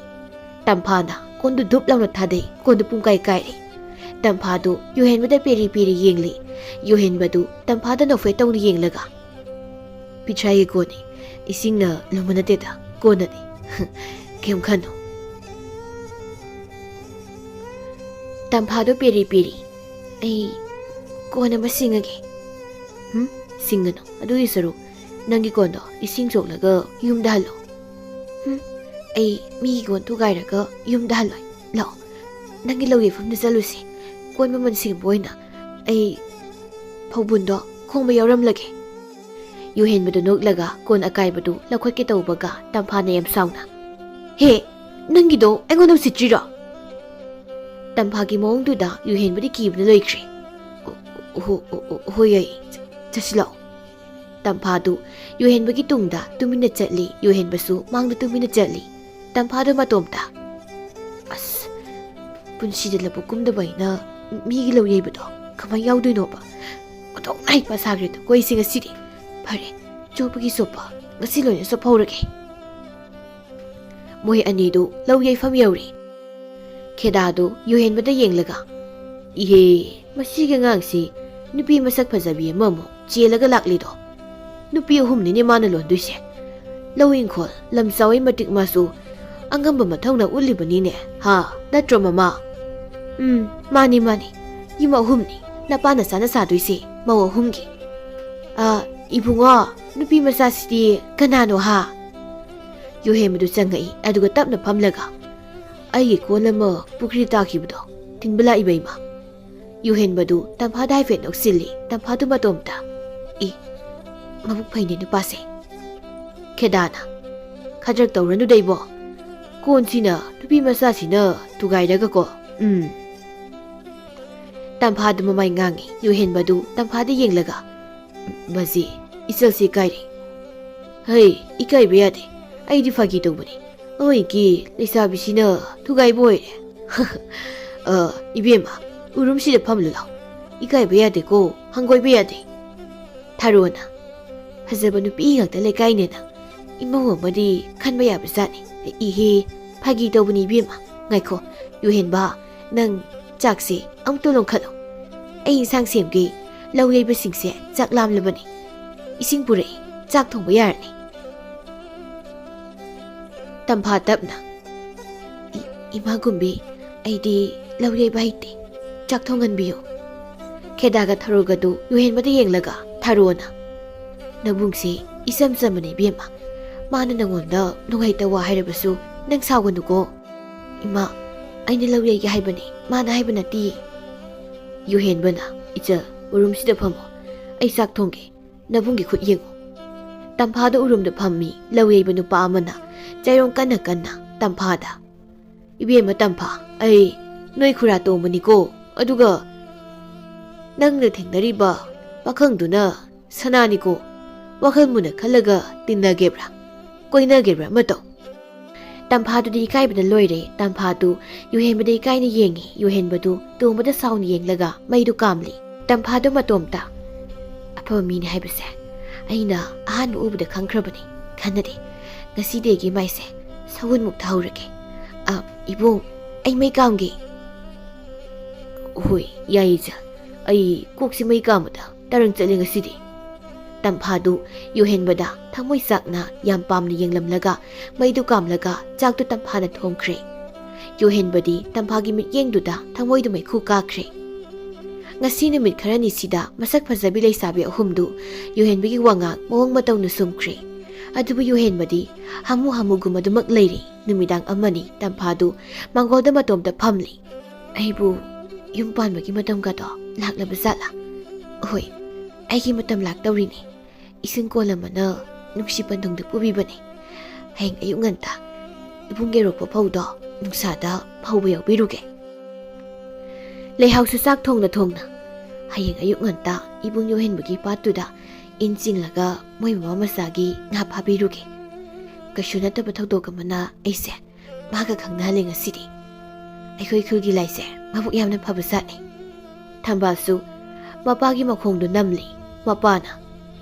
Speaker 1: ꯇꯝꯐꯥꯅ ꯀꯣꯟꯗꯨ ꯙꯨꯞ ꯂꯥꯎꯅ ꯊꯥꯗꯩ ꯀꯣꯟꯗꯨ ꯄꯨꯡꯀꯥꯏ ꯀꯥꯏꯔꯦ ꯇꯝꯐꯥꯗꯨ ꯌꯨꯍꯦꯟꯕꯗ ꯄꯦꯔꯤ ꯄꯦꯔꯤ ꯌꯦꯡꯂꯤ ꯌꯨꯍꯦꯟꯕꯗꯨ ꯇꯝꯐꯥꯗ ꯅꯣꯛꯐꯦꯠ ꯇꯧꯅ ꯌꯦꯡꯂꯒ ꯄꯤꯊ꯭ꯔꯥꯏꯒꯤ ꯀꯣꯟꯅꯤ ꯏꯁꯤꯡꯅ ꯂꯨꯝꯕ ꯅꯠꯇꯦꯗ ꯀꯣꯟꯅꯅꯤ ꯀꯩꯝ ꯈꯟꯅꯨ ꯇꯝꯐꯥꯗꯨ ꯄꯦꯔꯤ ꯄꯦꯔꯤ ꯑꯩ ꯀꯣꯟ ꯑꯃ ꯁꯤꯡꯉꯒꯦ ꯁꯤꯡꯒꯅꯨ ꯑꯗꯨꯒꯤ ꯁꯔꯨꯛ ꯅꯪꯒꯤ ꯀꯣꯟꯗꯣ ꯏꯁꯤꯡ ꯆꯣꯛꯂꯒ ꯌꯨꯝꯗ ꯍꯜꯂꯣ ꯑꯩ ꯃꯤꯒꯤ ꯀꯣꯟ ꯊꯨꯒꯥꯏꯔꯒ ꯌꯨꯝꯗ ꯍꯜꯂꯣꯏ ꯂꯥꯛꯑꯣ ꯅꯪꯒꯤ ꯂꯧ ꯌꯩꯐꯝꯗ ꯆꯠꯂꯨꯁꯤ ꯀꯣꯟ ꯃꯃꯜ ꯁꯤꯡꯕ ꯑꯣꯏꯅ ꯑꯩ ꯐꯧꯕꯨꯟꯗꯣ ꯈꯣꯡꯕ ꯌꯥꯎꯔꯝꯂꯒꯦ ꯌꯨꯍꯦꯟꯕꯗꯨ ꯅꯣꯛꯂꯒ ꯀꯣꯟ ꯑꯀꯥꯏꯕꯗꯨ ꯂꯧꯈꯠꯀꯦ ꯇꯧꯕꯒ ꯇꯝꯐꯥꯅ ꯌꯥꯝ ꯁꯥꯎꯅ ꯍꯦ ꯅꯪꯒꯤꯗꯣ ꯑꯩꯉꯣꯟꯗ ꯎꯁꯤꯠꯇ꯭ꯔꯤꯔꯣ ꯇꯝꯐꯥꯒꯤ ꯃꯑꯣꯡꯗꯨꯗ ꯌꯨꯍꯦꯟꯕꯗꯤ ꯀꯤꯕꯅ ꯂꯣꯏꯈ꯭ꯔꯦ ꯍꯣꯏ ꯑꯩ ꯆꯠꯁꯤꯜꯂꯛꯑꯣ ꯇꯝꯐꯥꯗꯨ ꯌꯨꯍꯦꯟꯕꯒꯤ ꯇꯨꯡꯗ ꯇꯨꯃꯤꯟꯅ ꯆꯠꯂꯤ ꯌꯨꯍꯦꯟꯕꯁꯨ ꯃꯥꯡꯗ ꯇꯨꯃꯤꯟꯅ ꯆꯠꯂꯤ ꯇꯝꯐꯥꯗꯨ ꯃꯇꯣꯝꯇ ꯑꯁ ꯄꯨꯟꯁꯤꯗ ꯂꯧꯕꯨꯛ ꯀꯨꯝꯗꯕ ꯑꯩꯅ ꯃꯤꯒꯤ ꯂꯧ ꯌꯩꯕꯗꯣ ꯀꯃꯥꯏꯅ ꯌꯥꯎꯗꯣꯏꯅꯣꯕ ꯑꯣꯟꯊꯣꯛꯅ ꯍꯩꯄꯥ ꯁꯥꯈ꯭ꯔꯦꯗ ꯀꯣꯏꯁꯤ ꯉꯁꯤꯗꯤ ꯐꯔꯦ ꯆꯣꯞꯄꯒꯤ ꯆꯣꯞꯄ ꯉꯁꯤ ꯂꯣꯏꯅ ꯆꯣꯞꯍꯧꯔꯒꯦ ꯃꯣꯏ ꯑꯅꯤꯗꯨ ꯂꯧ ꯌꯩꯐꯝ ꯌꯧꯔꯤ ꯈꯦꯗꯥꯗꯨ ꯌꯨꯍꯦꯟꯕꯗ ꯌꯦꯡꯂꯒ ꯏꯍꯦ ꯃꯁꯤꯒꯤ ꯑꯉꯥꯡꯁꯤ ꯅꯨꯄꯤ ꯃꯁꯛ ꯐꯖꯕꯤ ꯑꯃꯃꯨꯛ ꯆꯦꯜꯂꯒ ꯂꯥꯛꯂꯤꯗꯣ ꯅꯨꯄꯤ ꯑꯍꯨꯝꯅꯤꯅꯦ ꯃꯥꯅ ꯂꯣꯟꯗꯣꯏꯁꯦ ꯂꯧ ꯏꯪꯈꯣꯜ ꯂꯝ ꯆꯥꯎꯏ ꯃꯇꯤꯛ ꯃꯥꯁꯨ ꯑꯉꯝꯕ ꯃꯊꯧꯅ ꯎꯠꯂꯤꯕꯅꯤꯅꯦ ꯍꯥ ꯅꯠꯇ꯭ꯔꯣ ꯃꯃꯥ ꯃꯥꯅꯤ ꯌꯨꯝ ꯑꯍꯨꯝꯅꯤ ꯅꯄꯥꯅ ꯆꯥꯅ ꯁꯥꯗꯣꯏꯁꯦ ꯃꯧ ꯑꯍꯨꯝꯒꯤ 이붕어 누피 마사시디 그나노 하 요헤무도 짱가이 아두가 땀나 밤라가 아이게 꼴라머 부크리 따기부도 팅블라 이베이마 요헨바도 땀파다 하이페 넉실리 땀파도 마돔다 이 마북 파이네 누파세 케다나 가적 떠오르는 데이버 꼰치나 누피 마사시나 두가이라가고 땀파도 마마이 ngangi 요헨바도 땀파도 옌라가 마지 이슬시 가이리 헤이 이까이베 야데 아이디 파기 도보니 어이기 레사비시나 두가이 보이레 이베마 우름시데 팜르라 이까이베 야데고 한고이베 야데 타로나 하자바 누피 ngakta lekai-nena imaw amadi khanba yaba jani ihi phagi tawbani bema ngaikho yuhenba nang chakse amto longkhalo ai insang semge lawyei ba singse chak lam labani ising pure chak thongba yarani tampha tapna ima gumbi aidi lawyei ba hite chak thongan biyo khedaga tharugadu yuhenba de yenglaga tharona nabungsi isam samani bema mana nangonda nungaita wa hairabasu nang sawganuko ima aina lawyei ga haibani mana haibana ti yuhenbana icha urumsida phamo ai sak thongge nabunggi khut yengo tamphada urumda phammi lawyei banu pa amana chairong kanna tamphada ibema tampha ai noi khura to mani ko aduga nangna thengnariba pakhangduna sanani ko wakhal muna khalaga tinnagebra koinagebra mato tamphadu di kaibada loire tamphadu yuhenbada ikaina yengi yuhenbadu tumada sauni yenglaga maidu kamli tamphadu matomta apha mini haibase aina ahan ubada khangkhrabani khanade ngasidegi maise sawun muk thaurage ibong ai mai kamge hoi yaija ꯑꯩ ꯀꯣꯛꯁꯤ ꯃꯩ ꯀꯥꯝꯕꯗ ꯇꯔꯪ ꯆꯠꯂꯦ ꯉꯁꯤꯗꯤ꯫ ꯇꯝꯐꯥꯗꯨ ꯌꯨꯍꯦꯟꯕꯗ ꯊꯃꯣꯏ ꯆꯥꯛꯅ ꯌꯥꯝ ꯄꯥꯝꯅ ꯌꯦꯡꯂꯝꯂꯒ ꯃꯩꯗꯨ ꯀꯥꯝꯂꯒ ꯆꯥꯛꯇꯨ ꯇꯝꯐꯥꯅ ꯊꯣꯡꯈ꯭ꯔꯦ꯫ ꯌꯨꯍꯦꯟꯕꯗꯤ ꯇꯝꯐꯥꯒꯤ ꯃꯤꯠꯌꯦꯡꯗꯨꯗ ꯊꯃꯣꯏꯗꯨ ꯃꯩꯈꯨ ꯀꯥꯈ꯭ꯔꯦ꯫ ꯉꯁꯤ ꯅꯨꯃꯤꯠ ꯈꯔꯅꯤꯁꯤꯗ ꯃꯁꯛ ꯐꯖꯕꯤ ꯂꯩꯁꯥꯕꯤ ꯑꯍꯨꯝꯗꯨ ꯌꯨꯍꯦꯟꯕꯒꯤ ꯋꯥꯉꯥꯡ ꯃꯑꯣꯡ ꯃꯇꯧꯅ ꯁꯨꯝꯈ꯭ꯔꯦ꯫ ꯑꯗꯨꯕꯨ ꯌꯨꯍꯦꯟꯕꯗꯤ ꯍꯥꯃꯨ ꯍꯥꯃꯨꯒꯨꯝ ꯑꯗꯨꯃꯛ ꯂꯩꯔꯤ꯫ ꯅꯨꯃꯤꯗꯥꯡ ꯑꯃꯅꯤ ꯇꯝꯐꯥꯗꯨ ꯃꯥꯡꯒꯣꯜꯗ ꯃꯇꯣꯝꯇ ꯐꯝꯂꯤ꯫ ꯑꯩꯕꯨ ꯌꯨꯝ ꯄꯥꯟꯕꯒꯤ ꯃꯇꯝꯒꯗꯣ ꯂꯥꯛꯂꯕ ꯖꯥꯠꯂꯥ? ꯍꯣꯏ, ꯑꯩꯒꯤ ꯃꯇꯝ ꯂꯥꯛꯇꯧꯔꯤꯅꯤ꯫ ꯏꯁꯤꯡ ꯀꯣꯜ ꯑꯃꯅ ꯅꯨꯡꯁꯤ ꯄꯟꯊꯨꯡꯗ ꯄꯨꯕꯤꯕꯅꯤ꯫ ꯍꯌꯦꯡ ꯑꯌꯨꯛ ꯉꯟꯇꯥ ꯏꯕꯨꯡ ꯌꯧꯔꯛꯄ ꯐꯧꯗꯣ ꯅꯨꯡꯁꯥꯗ ꯐꯧꯕ ꯌꯥꯎꯕꯤꯔꯨꯒꯦ꯫ ꯂꯩꯍꯥꯎꯁꯨ ꯆꯥꯛ ꯊꯣꯡꯅ ꯊꯣꯡꯅ ꯍꯌꯦꯡ ꯑꯌꯨꯛ ꯉꯟꯇꯥ ꯏꯕꯨꯡ ꯌꯨꯍꯦꯟꯕꯒꯤ ꯄꯥꯠꯇꯨꯗ ꯏꯟ ꯆꯤꯡꯂꯒ ꯃꯣꯏ ꯃꯃꯥ ꯃꯆꯥꯒꯤ ꯉꯥ ꯐꯥꯕꯤꯔꯨꯒꯦ꯫ ꯀꯩꯁꯨ ꯅꯠꯇꯕ ꯊꯧꯗꯣꯛ ꯑꯃꯅ ꯑꯩꯁꯦ ꯃꯥꯒ ꯈꯪꯅꯍꯜꯂꯦ ꯉꯁꯤꯗꯤ꯫ ꯑꯩꯈꯣꯏ ꯈꯨꯜꯒꯤ ꯂꯥꯏꯁꯦ ꯃꯕꯨꯛ ꯌꯥꯝꯅ ꯐꯕ ꯖꯥꯠꯅꯤ꯫ ꯊꯝꯕꯥꯜꯁꯨ ꯃꯄꯥꯒꯤ ꯃꯈꯣꯡꯗꯣ ꯅꯝꯂꯤ꯫ ꯃꯄꯥꯅ,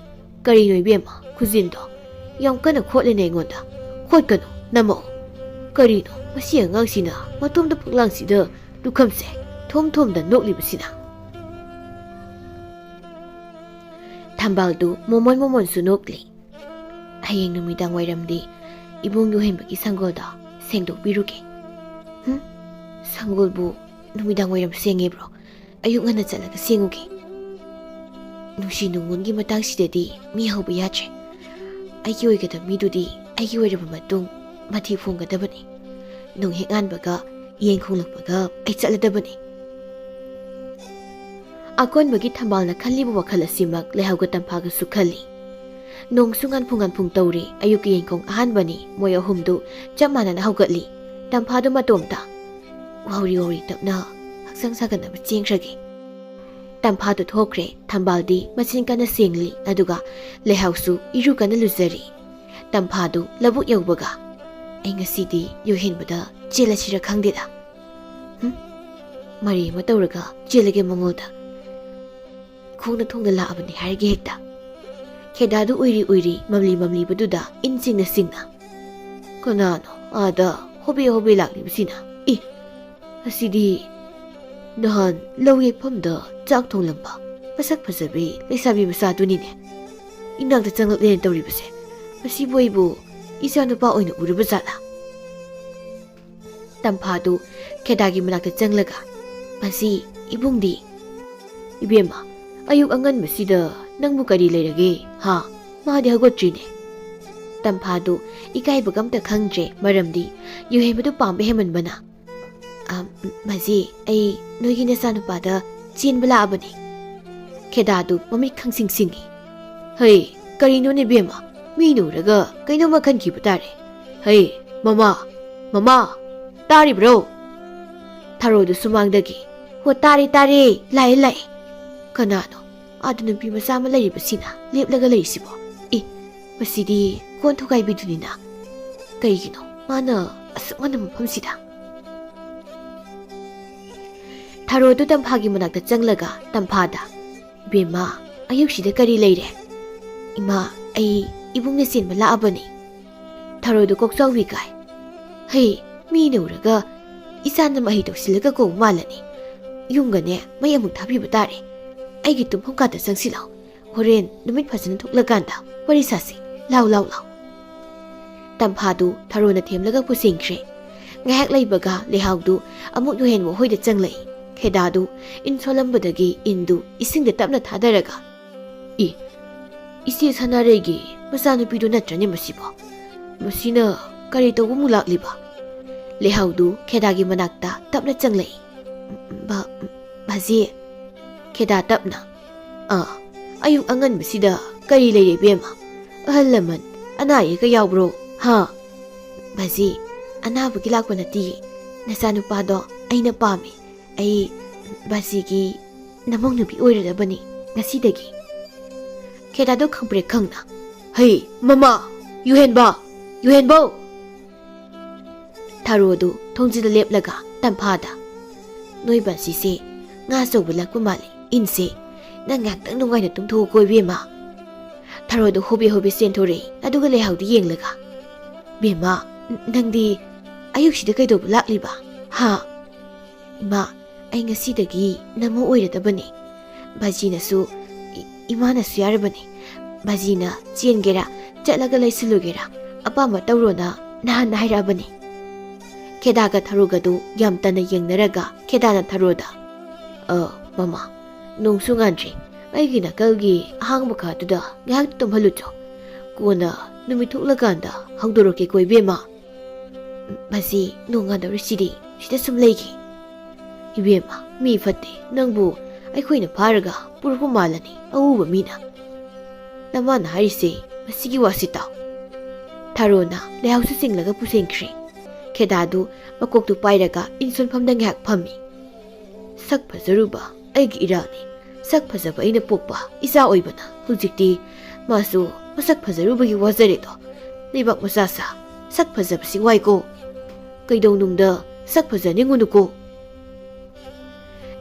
Speaker 1: ꯀꯔꯤꯅꯣ ꯏꯕꯦꯝꯃ ꯈꯨꯖꯤꯟꯗꯣ ꯌꯥꯝ ꯀꯟꯅ ꯈꯣꯠꯂꯦꯅꯦ ꯑꯩꯉꯣꯟꯗ꯫ ꯈꯣꯠꯀꯅꯨ, ꯅꯝꯃꯛꯑꯣ꯫ ꯀꯔꯤꯅꯣ ꯃꯁꯤ ꯑꯉꯥꯡꯁꯤꯅ ꯃꯇꯣꯝꯗ ꯐꯛꯂꯥꯡꯁꯤꯗ ꯂꯨꯈꯝꯁꯦ ꯊꯣꯝ ꯊꯣꯝꯗ ꯅꯣꯛꯂꯤꯕꯁꯤꯅ꯫ ꯊꯝꯕꯥꯜꯗꯨ ꯃꯣꯃꯣꯟ ꯃꯣꯃꯣꯟꯁꯨ ꯅꯣꯛꯂꯤ꯫ ꯍꯌꯦꯡ ꯅꯨꯃꯤꯗꯥꯡ ꯋꯥꯏꯔꯝꯗꯤ ꯏꯕꯨꯡ ꯌꯨꯍꯦꯟꯕꯒꯤ ꯁꯪꯒꯣꯜꯗꯣ ꯁꯦꯡꯗꯣꯛꯄꯤꯔꯨꯒꯦ꯫ ꯁꯪꯒꯣꯜꯕꯨ ꯅꯨꯃꯤꯗꯥꯡ ꯋꯥꯏꯔꯝ ꯁꯦꯡꯉꯦꯕ꯭ꯔꯣ? ꯑꯌꯨꯛ ꯉꯟꯅ ꯆꯠꯂꯒ ꯁꯦꯡꯉꯨꯒꯦ꯫ ꯅꯨꯡꯁꯤ ꯅꯨꯡꯉꯣꯟꯒꯤ ꯃꯇꯥꯡꯁꯤꯗꯗꯤ ꯃꯤ ꯍꯧꯕ ꯌꯥꯗ꯭ꯔꯦ꯫ ꯑꯩꯒꯤ ꯑꯣꯏꯒꯗꯕ ꯃꯤꯗꯨꯗꯤ ꯑꯩꯒꯤ ꯑꯣꯏꯔꯕ ꯃꯇꯨꯡ ꯃꯊꯤ ꯐꯣꯡꯒꯗꯕꯅꯤ꯫ ꯅꯣꯡ ꯍꯦꯛ ꯉꯥꯟꯕꯒ ꯌꯦꯟ ꯈꯣꯡꯂꯛꯄꯒ ꯑꯩ ꯆꯠꯂꯗꯕꯅꯤ꯫ ꯑꯀꯣꯟꯕꯒꯤ ꯊꯝꯕꯥꯜꯅ ꯈꯜꯂꯤꯕ ꯋꯥꯈꯜ ꯑꯁꯤꯃꯛ ꯂꯩꯍꯥꯎꯒ ꯇꯝꯐꯥꯒꯁꯨ ꯈꯜꯂꯤ꯫ ꯅꯣꯡꯁꯨ ꯉꯥꯟꯐꯨꯡ ꯇꯧꯔꯤ꯫ ꯑꯌꯨꯛꯀꯤ ꯌꯦꯟꯈꯣꯡ ꯑꯍꯥꯟꯕꯅꯤ꯫ ꯃꯣꯏ ꯑꯍꯨꯝꯗꯨ ꯆꯞ ꯃꯥꯟꯅꯅ ꯍꯧꯒꯠꯂꯤ꯫ ꯇꯝꯐꯥꯗꯨ ꯃꯇꯣꯝꯇ ꯋꯥꯎꯔꯤ ꯋꯥꯎꯔꯤ ꯇꯞꯅ ꯍꯛꯆꯥꯡ ꯁꯥꯒꯠꯅꯕ ꯆꯦꯟꯈ꯭ꯔꯒꯦ꯫ ꯇꯝꯐꯥꯗꯨ ꯊꯣꯛꯈ꯭ꯔꯦ꯫ ꯊꯝꯕꯥꯜꯗꯤ ꯃꯆꯤꯟ ꯀꯟꯅ ꯁꯦꯡꯂꯤ꯫ ꯑꯗꯨꯒ ꯂꯩꯍꯥꯎꯁꯨ ꯏꯔꯨ ꯀꯟꯅ ꯂꯨꯖꯔꯤ꯫ ꯇꯝꯐꯥꯗꯨ ꯂꯧꯕꯨꯛ ꯌꯧꯕꯒ ꯑꯩ ꯉꯁꯤꯗꯤ ꯌꯨꯍꯦꯟꯕꯗ ꯆꯦꯜꯂꯁꯤꯔ ꯈꯪꯗꯦꯗ꯫ ꯃꯔꯤ ꯑꯃ ꯇꯧꯔꯒ ꯆꯦꯜꯂꯒꯦ ꯃꯉꯣꯟꯗ꯫ ꯈꯣꯡꯅ ꯊꯣꯡꯅ ꯂꯥꯛꯑꯕꯅꯤ ꯍꯥꯏꯔꯒꯦ ꯍꯦꯛꯇ꯫ ꯈꯦꯗꯥꯗꯨ ꯎꯏꯔꯤ ꯎꯏꯔꯤ ꯃꯝꯂꯤꯕꯗꯨꯗ ꯏꯟ ꯆꯤꯡꯅ ꯆꯤꯡꯅ, ꯀꯅꯥꯅꯣ ꯑꯥꯗ ꯍꯣꯕꯦ ꯍꯣꯕꯦ ꯂꯥꯛꯂꯤꯕꯁꯤꯅ? ꯑꯁꯤꯗꯤ ꯅꯍꯥꯟ ꯂꯧ ꯌꯦꯛꯐꯝꯗ ꯆꯥꯛ ꯊꯣꯡꯂꯝꯕ ꯃꯁꯛ ꯐꯖꯕꯤ ꯂꯩꯁꯥꯕꯤ ꯃꯆꯥꯗꯨꯅꯤꯅꯦ꯫ ꯏꯅꯥꯛꯇ ꯆꯪꯂꯛꯂꯦꯅ ꯇꯧꯔꯤꯕꯁꯦ꯫ ꯃꯁꯤꯕꯨ ꯑꯩꯕꯨ ꯏꯆꯥ ꯅꯨꯄꯥ ꯑꯣꯏꯅ ꯎꯔꯕ ꯖꯥꯠꯂꯥ? ꯇꯝꯐꯥꯗꯨ ꯈꯦꯗꯥꯒꯤ ꯃꯅꯥꯛꯇ ꯆꯪꯂꯒ, ꯃꯁꯤ ꯏꯕꯨꯡꯗꯤ? ꯏꯕꯦꯝꯃ, ꯑꯌꯨꯛ ꯑꯉꯟꯕꯁꯤꯗ ꯅꯪꯕꯨ ꯀꯔꯤ ꯂꯩꯔꯒꯦ ꯍꯥ? ꯃꯥꯗꯤ ꯍꯧꯒꯠꯇ꯭ꯔꯤꯅꯦ꯫ ꯇꯝꯐꯥꯗꯨ ꯏꯀꯥꯏꯕꯒ ꯑꯝꯇ ꯈꯪꯗ꯭ꯔꯦ꯫ ꯃꯔꯝꯗꯤ ꯌꯨꯍꯦꯟꯕꯗꯨ ꯄꯥꯝꯕ ꯍꯦꯃꯟꯕꯅ꯫ ꯃꯁꯤ ꯑꯩ ꯅꯣꯏꯒꯤ ꯅꯆꯥꯅꯨꯄꯥꯗ ꯆꯦꯟꯕ ꯂꯥꯛꯑꯕꯅꯤ꯫ ꯈꯦꯗꯥꯗꯨ ꯃꯃꯤꯠ ꯈꯪꯁꯤꯡ ꯁꯤꯡꯉꯤ꯫ ꯍꯩ, ꯀꯔꯤꯅꯣꯅꯦ ꯏꯕꯦꯝꯃ? ꯃꯤꯅ ꯎꯔꯒ ꯀꯩꯅꯣꯝꯃ ꯈꯟꯈꯤꯕ ꯇꯥꯔꯦ꯫ ꯍꯩ, ꯃꯃꯥ, ꯃꯃꯥ, ꯇꯥꯔꯤꯕ꯭ꯔꯣ? ꯊꯔꯣꯗꯨ ꯁꯨꯃꯥꯡꯗꯒꯤ, ꯍꯣ ꯇꯥꯔꯦ ꯇꯥꯔꯦ, ꯂꯥꯛꯑꯦ꯫ ꯀꯅꯥꯅꯣ ꯑꯥꯗ ꯅꯨꯄꯤ ꯃꯆꯥ ꯑꯃ ꯂꯩꯔꯤꯕꯁꯤꯅ ꯂꯦꯞꯂꯒ ꯂꯩꯔꯤꯁꯤꯕꯣ? ꯃꯁꯤꯗꯤ ꯀꯣꯟ ꯊꯨꯒꯥꯏꯕꯤꯗꯨꯅꯤꯅ꯫ ꯀꯩꯒꯤꯅꯣ ꯃꯥꯅ ꯑꯁꯨꯛ ꯉꯟꯅ ꯃꯐꯝꯁꯤꯗ? ꯊꯔꯣꯗꯨ ꯇꯝꯐꯥꯒꯤ ꯃꯅꯥꯛꯇ ꯆꯪꯂꯒ ꯇꯝꯐꯥꯗ, ꯏꯕꯦꯝꯃ, ꯑꯌꯨꯛꯁꯤꯗ ꯀꯔꯤ ꯂꯩꯔꯦ? ꯏꯃꯥ, ꯑꯩ ꯏꯕꯨꯡꯅ ꯆꯦꯟꯕ ꯂꯥꯛꯑꯕꯅꯤ꯫ ꯊꯔꯣꯗꯨ ꯀꯣꯛꯆꯥꯎꯕꯤ ꯀꯥꯏ꯫ ꯍꯩ, ꯃꯤꯅ ꯎꯔꯒ ꯏꯆꯥꯅ ꯃꯍꯩ ꯇꯧꯁꯤꯜꯂꯒ ꯀꯧꯕ ꯃꯥꯜꯂꯅꯤ꯫ ꯌꯨꯝꯒꯅꯦ ꯃꯩ ꯑꯃꯨꯛ ꯊꯥꯕꯤꯕ ꯇꯥꯔꯦ꯫ ꯑꯩꯒꯤ ꯇꯨꯝꯐꯝ ꯀꯥꯗ ꯆꯪꯁꯤꯜꯂꯥꯎ꯫ ꯍꯣꯔꯦꯟ ꯅꯨꯃꯤꯠ ꯐꯖꯅ ꯊꯣꯛꯂꯀꯥꯟꯗ ꯋꯥꯔꯤ ꯁꯥꯁꯤ꯫ ꯂꯥꯎ꯫ ꯇꯝꯐꯥꯗꯨ ꯊꯔꯣꯅ ꯊꯦꯝꯂꯒ ꯄꯨꯁꯤꯟꯈ꯭ꯔꯦ꯫ ꯉꯥꯏꯍꯥꯛ ꯂꯩꯕꯒ ꯂꯩꯍꯥꯎꯗꯨ ꯑꯃꯨꯛ ꯌꯨꯍꯦꯟꯕ ꯍꯣꯏꯗ ꯆꯪꯂꯛꯏ꯫ ꯈꯦꯗꯥꯗꯨ ꯏꯟ ꯁꯣꯜꯂꯝꯕꯗꯒꯤ ꯏꯟꯗꯨ ꯏꯁꯤꯡꯗ ꯇꯞꯅ ꯊꯥꯗꯔꯒ, ꯏꯆꯦ ꯁꯅꯥꯔꯩꯒꯤ ꯃꯆꯥꯅꯨꯄꯤꯗꯨ ꯅꯠꯇ꯭ꯔꯅꯦ ꯃꯁꯤꯕꯣ? ꯃꯁꯤꯅ ꯀꯔꯤ ꯇꯧꯕꯃꯨꯛ ꯂꯥꯛꯂꯤꯕ? ꯂꯩꯍꯥꯎꯗꯨ ꯈꯦꯗꯥꯒꯤ ꯃꯅꯥꯛꯇ ꯇꯞꯅ ꯆꯪꯂꯛꯏ꯫ ꯕꯥꯖꯤ, ꯈꯦꯗꯥ ꯇꯞꯅ, ꯑꯌꯨꯛ ꯑꯉꯟꯕꯁꯤꯗ ꯀꯔꯤ ꯂꯩꯔꯦ ꯏꯕꯦꯝꯃ? ꯑꯍꯜ ꯂꯃꯟ ꯑꯅꯥ ꯑꯌꯦꯛꯀ ꯌꯥꯎꯕ꯭ꯔꯣ ꯍꯥ? ꯕꯥꯖꯤ, ꯑꯅꯥꯕꯒꯤ ꯂꯥꯛꯄ ꯅꯠꯇꯤꯌꯦ꯫ ꯅꯆꯥꯅꯨꯄꯥꯗꯣ ꯑꯩꯅ ꯄꯥꯝꯃꯤ꯫ ꯑꯩ ꯕꯥꯖꯤꯒꯤ ꯅꯃꯧ ꯅꯨꯄꯤ ꯑꯣꯏꯔꯗꯕꯅꯤ ꯉꯁꯤꯗꯒꯤ꯫ ꯈꯦꯗꯥꯗꯨ ꯈꯪꯄ꯭ꯔꯦꯛ ꯈꯪꯅ, ꯍꯩ, ꯃꯃꯥ, ꯌꯨꯍꯦꯟꯕꯧ! ꯊꯔꯣꯗꯨ ꯊꯣꯡꯖꯤꯜꯗ ꯂꯦꯞꯂꯒ ꯇꯝꯐꯥꯗ, ꯅꯣꯏ ꯕꯥꯖꯤꯁꯦ ꯉꯥ ꯑꯆꯧꯕ ꯂꯛꯄ ꯃꯥꯜꯂꯤ꯫ ꯏꯟꯁꯦ ꯅꯪ ꯉꯥꯏꯍꯥꯛꯇꯪ ꯅꯨꯡꯉꯥꯏꯅ ꯇꯨꯝꯊꯣꯛꯎꯀꯣ ꯏꯕꯦꯝꯃ꯫ ꯊꯔꯣꯗꯨ ꯍꯣꯕꯦ ꯆꯦꯟꯊꯣꯔꯛꯏ꯫ ꯑꯗꯨꯒ ꯂꯩꯍꯥꯎꯗꯨ ꯌꯦꯡꯂꯒ, ꯕꯦꯝꯃ, ꯅꯪꯗꯤ ꯑꯌꯨꯛꯁꯤꯗ ꯀꯩꯗꯧꯕ ꯂꯥꯛꯂꯤꯕ ꯍꯥ? ꯏꯃꯥ, ꯑꯩ ꯉꯁꯤꯗꯒꯤ ꯅꯃꯧ ꯑꯣꯏꯔꯗꯕꯅꯤ꯫ 바지나수 이마나수 야르바니 바지나 찌엔게라 ꯆꯠꯂꯒ ꯂꯩꯁꯤꯜꯂꯨꯒꯦꯔꯥ ꯑꯄꯥꯝꯕ ꯇꯧꯔꯣꯅ ꯅꯍꯥꯟ ꯍꯥꯏꯔꯛꯑꯕꯅꯤ ꯈꯦꯗꯥꯒ ꯊꯔꯣꯒꯗꯨ ꯌꯥꯝ ꯇꯟꯅ ꯌꯦꯡꯅꯔꯒ ꯈꯦꯗꯥꯅ ꯊꯔꯣꯗ ꯃꯃꯥ ꯅꯣꯡꯁꯨ ꯉꯥꯟꯗ꯭ꯔꯤ ꯑꯩꯒꯤ ꯅꯥꯀꯜꯒꯤ ꯑꯍꯥꯡꯕ ꯀꯥꯗꯨꯗ ꯉꯥꯏꯍꯥꯛ ꯇꯨꯝꯍꯜꯂꯨꯆꯣ ꯀꯣꯟꯅ ꯅꯨꯃꯤꯠ ꯊꯣꯛꯂꯀꯥꯟꯗ ꯍꯧꯗꯣꯔꯛꯀꯦꯀꯣ ꯏꯕꯦꯝꯃ ꯃꯁꯤ ꯅꯣꯡ ꯉꯥꯟꯗꯧꯔꯤꯁꯤꯗꯤ ꯁꯤꯗ ꯁꯨꯝ ꯂꯩꯒꯦ 이비엠아 미 ꯐꯠꯇꯦ ꯅꯪꯕꯨ ꯑꯩꯈꯣꯏꯅ ꯐꯥꯔꯒ ꯄꯨꯔꯛꯄ ꯃꯥꯜꯂꯅꯤ ꯑꯎꯕ ꯃꯤꯅ ꯅꯃꯥꯅ ꯍꯥꯏꯔꯤꯁꯦ ꯃꯁꯤꯒꯤ ꯋꯥꯁꯤ ꯇꯥꯎ ꯊꯥꯔꯣꯅ ꯂꯩꯍꯥꯎꯁꯨ ꯆꯤꯡꯂꯒ ꯄꯨꯁꯤꯟꯈ꯭ꯔꯦ ꯈꯦꯗꯥꯗꯨ ꯃꯀꯣꯛꯇꯨ ꯄꯥꯏꯔꯒ ꯏꯟꯁꯣꯟꯐꯝꯗ ꯉꯥꯏꯍꯥꯛ ꯐꯝꯃꯤ ꯁꯛ ꯐꯖꯔꯨꯕ ꯑꯩꯒꯤ ꯏꯔꯥꯜꯅꯤ ꯁꯛ ꯐꯖꯕ ꯑꯩꯅ ꯄꯣꯛꯄ ꯏꯆꯥ ꯑꯣꯏꯕꯅ ꯍꯧꯖꯤꯛꯇꯤ ꯃꯥꯁꯨ ꯃꯁꯛ ꯐꯖꯔꯨꯕꯒꯤ ꯋꯥꯖꯔꯦꯗꯣ ꯂꯩꯕꯥꯛ ꯃꯆꯥꯁꯥ ꯁꯛ ꯐꯖꯕꯁꯤ ꯋꯥꯏꯀꯣ ꯀꯩꯗꯧꯅꯨꯡꯗ ꯁꯛ ꯐꯖꯅꯤꯡꯉꯨꯅꯨꯀꯣ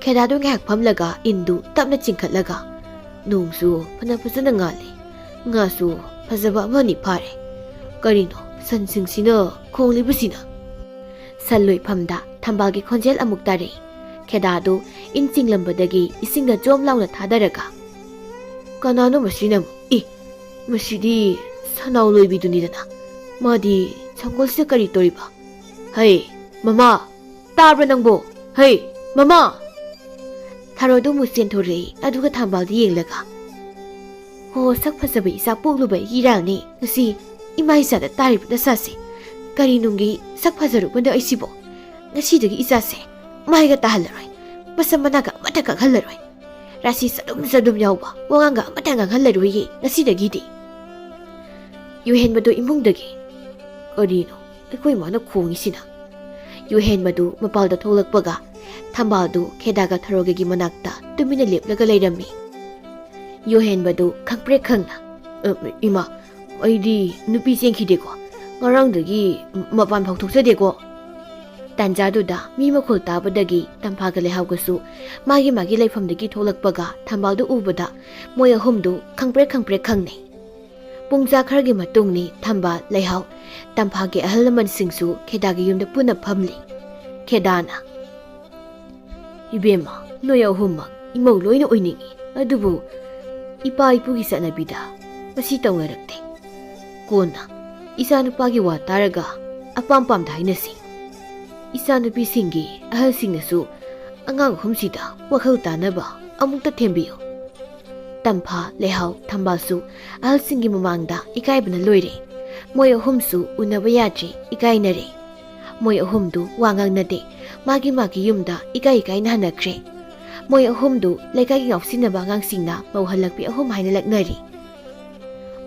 Speaker 1: ꯈꯦꯗꯥꯗꯨ ꯉꯥꯏꯍꯥꯛ ꯐꯝꯂꯒ ꯏꯟꯗꯨ ꯇꯞꯅ ꯆꯤꯡꯈꯠꯂꯒ ꯅꯣꯡꯁꯨ ꯐꯅ ꯐꯖꯅ ꯉꯥꯜꯂꯤ ꯉꯥꯁꯨ ꯐꯖꯕ ꯑꯃꯅꯤ ꯐꯥꯔꯦ ꯀꯔꯤꯅꯣ ꯁꯟꯁꯤꯡꯁꯤꯅ ꯈꯣꯡꯂꯤꯕꯁꯤꯅ ꯁꯟ ꯂꯣꯏꯐꯝꯗ ꯊꯝꯕꯥꯜꯒꯤ ꯈꯣꯟꯖꯦꯜ ꯑꯃꯨꯛ ꯇꯥꯔꯛꯏ ꯈꯦꯗꯥꯗꯨ ꯏꯟ ꯆꯤꯡꯂꯝꯕꯗꯒꯤ ꯏꯁꯤꯡꯗ ꯖꯣꯝ ꯂꯥꯎꯅ ꯊꯥꯗꯔꯒ ꯀꯅꯥꯅꯣ ꯃꯁꯤꯅ ꯃꯁꯤꯗꯤ ꯁꯅꯥꯎ ꯂꯣꯏꯕꯤꯗꯨꯅꯤꯗꯅ ꯃꯥꯗꯤ ꯁꯪꯒꯣꯜꯁꯤꯗ ꯀꯔꯤ ꯇꯧꯔꯤꯕ ꯍꯩ ꯃꯃꯥ ꯇꯥꯕ꯭ꯔꯥ ꯅꯪꯕꯣ ꯍꯩ ꯃꯃꯥ ꯊꯥꯔꯣꯗꯨ ꯑꯃꯨꯛ ꯆꯦꯟꯊꯣꯔꯛꯏ ꯑꯗꯨꯒ ꯊꯝꯕꯥꯜꯗ ꯌꯦꯡꯂꯒ ꯍꯣ ꯁꯛ ꯐꯖꯕ ꯏꯆꯥ ꯄꯣꯛꯂꯨꯕ ꯑꯩꯒꯤ ꯏꯔꯥꯜꯅꯤ ꯉꯁꯤ ꯏꯃꯥ ꯏꯆꯥꯗ ꯇꯥꯔꯤꯕ ꯗꯁꯥꯁꯦ ꯀꯔꯤꯅꯨꯡꯒꯤ ꯁꯛ ꯐꯖꯔꯨꯕꯅꯣ ꯑꯩꯁꯤꯕꯣ ꯉꯁꯤꯗꯒꯤ ꯏꯆꯥꯁꯦ ꯃꯥꯏꯒ ꯇꯥꯍꯜꯂꯔꯣꯏ ꯃꯁꯝ ꯃꯅꯥꯒ ꯑꯃꯠꯇ ꯀꯛꯍꯜꯂꯔꯣꯏ ꯔꯥꯁꯤ ꯆꯗꯨꯝ ꯌꯥꯎꯕ ꯋꯥꯉꯥꯡꯒ ꯑꯃꯠꯇ ꯉꯥꯡꯍꯜꯂꯔꯣꯏꯌꯦ ꯉꯁꯤꯗꯒꯤꯗꯤ ꯌꯨꯍꯦꯟꯕꯗꯨ ꯏꯃꯨꯡꯗꯒꯤ ꯀꯔꯤꯅꯣ ꯑꯩꯈꯣꯏ ꯃꯥꯅ ꯈꯣꯡꯉꯤꯁꯤꯅ ꯌꯨꯍꯦꯟꯕꯗꯨ ꯃꯄꯥꯜꯗ ꯊꯣꯛꯂꯛꯄꯒ ꯊꯝꯕꯥꯜꯗꯨ ꯈꯦꯗꯥꯒ ꯊꯔꯣꯒꯒꯤ ꯃꯅꯥꯛꯇ ꯇꯨꯃꯤꯟꯅ ꯂꯦꯞꯂꯒ ꯂꯩꯔꯝꯃꯤ ꯌꯨꯍꯦꯟꯕꯗꯨ ꯈꯪꯄ꯭ꯔꯦꯛ ꯈꯪꯅ ꯏꯃꯥ ꯑꯩꯗꯤ ꯅꯨꯄꯤ ꯆꯦꯟꯈꯤꯗꯦꯀꯣ ꯉꯔꯥꯡꯗꯒꯤ ꯃꯄꯥꯟ ꯐꯥꯎ ꯊꯣꯛꯆꯗꯦꯀꯣ ꯇꯥꯟꯖꯥꯗꯨꯗ ꯃꯤ ꯃꯈꯣꯜ ꯇꯥꯕꯗꯒꯤ ꯇꯝꯐꯥꯒ ꯂꯩꯍꯥꯎꯒꯁꯨ ꯃꯥꯒꯤ ꯂꯩꯐꯝꯗꯒꯤ ꯊꯣꯛꯂꯛꯄꯒ ꯊꯝꯕꯥꯜꯗꯨ ꯎꯕꯗ ꯃꯣꯏ ꯑꯍꯨꯝꯗꯨ ꯈꯪꯄ꯭ꯔꯦꯛ ꯈꯪꯅꯩ ꯄꯨꯡꯖꯥ ꯈꯔꯒꯤ ꯃꯇꯨꯡꯅꯤ ꯊꯝꯕꯥꯜ ꯂꯩꯍꯥꯎ ꯇꯝꯐꯥꯒꯤ ꯑꯍꯜ ꯂꯃꯟꯁꯤꯡꯁꯨ ꯈꯦꯗꯥꯒꯤ ꯌꯨꯝꯗ ꯄꯨꯟꯅ ꯐꯝꯂꯤ ꯈꯦꯗꯥꯅ 이베마 너희 어흠막 이모 로이는 오이닝이 아두부 이빠 이쁘기 싸나비다 마시 떠나락대 고나 이사누빠기 와 따라가 아빰빰 다이너시 이사누비 싱기 아할싱나수 안강 훔시다 와ኸ우 따나바 아묵다 템비요 땀파 레하우 탐바수 아할싱기 마망다 이까이브나 로이레 모여 훔수 우나바 야지 이까이나레 모여 훔두 왕강나데 마기 윰다 이까이까이나 하나크레 모여 훔두 레가기 없시나바 앙강싱나 마우 할락비 어흠 하이나 락나리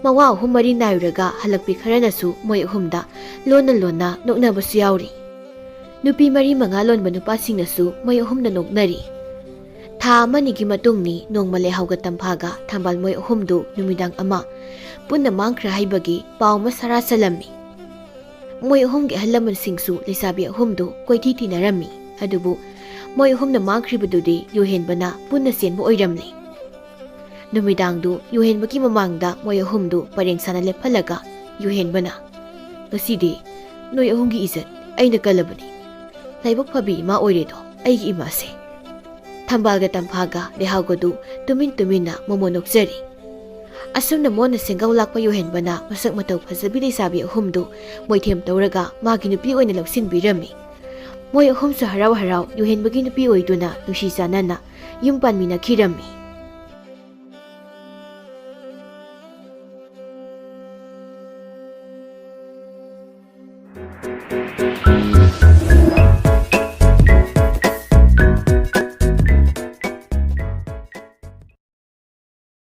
Speaker 1: 마와 어흠 마리 나유라가 할락비 카라나수 모여 훔다 로나 녹나바수 야우리 누피 마리 망아 론바 누파싱나수 모여 훔나 녹나리 타 아마니기 마뚱니 농말레 하우가 땀파가 탐발 모여 훔두 누미당 아마 punna mangkhra haibagi pauma sara salami moi ahumgi halamansingsu leisabi ahumdu koithi tinarami adubu moi ahumna mangkhribadudi yuhenbana punna senbu oiramli numidangdu yuhenbagi mamangda moi ahumdu parengsana lephalaga yuhenbana ngasidi noi ahumgi izat aina kalabani laibok phabi ma oiredo aigi imase thambalga tamphaga lehawgadu tuminna momonokjari asumna mona sengaw lakpa yuhenbana masak matau phasabi leisabi ahumdu moithem tawraga magi nupi oina laksinbirami moi ahumsu harau yuhenbagi nupi oiduna nusi sanana yum panmina khirami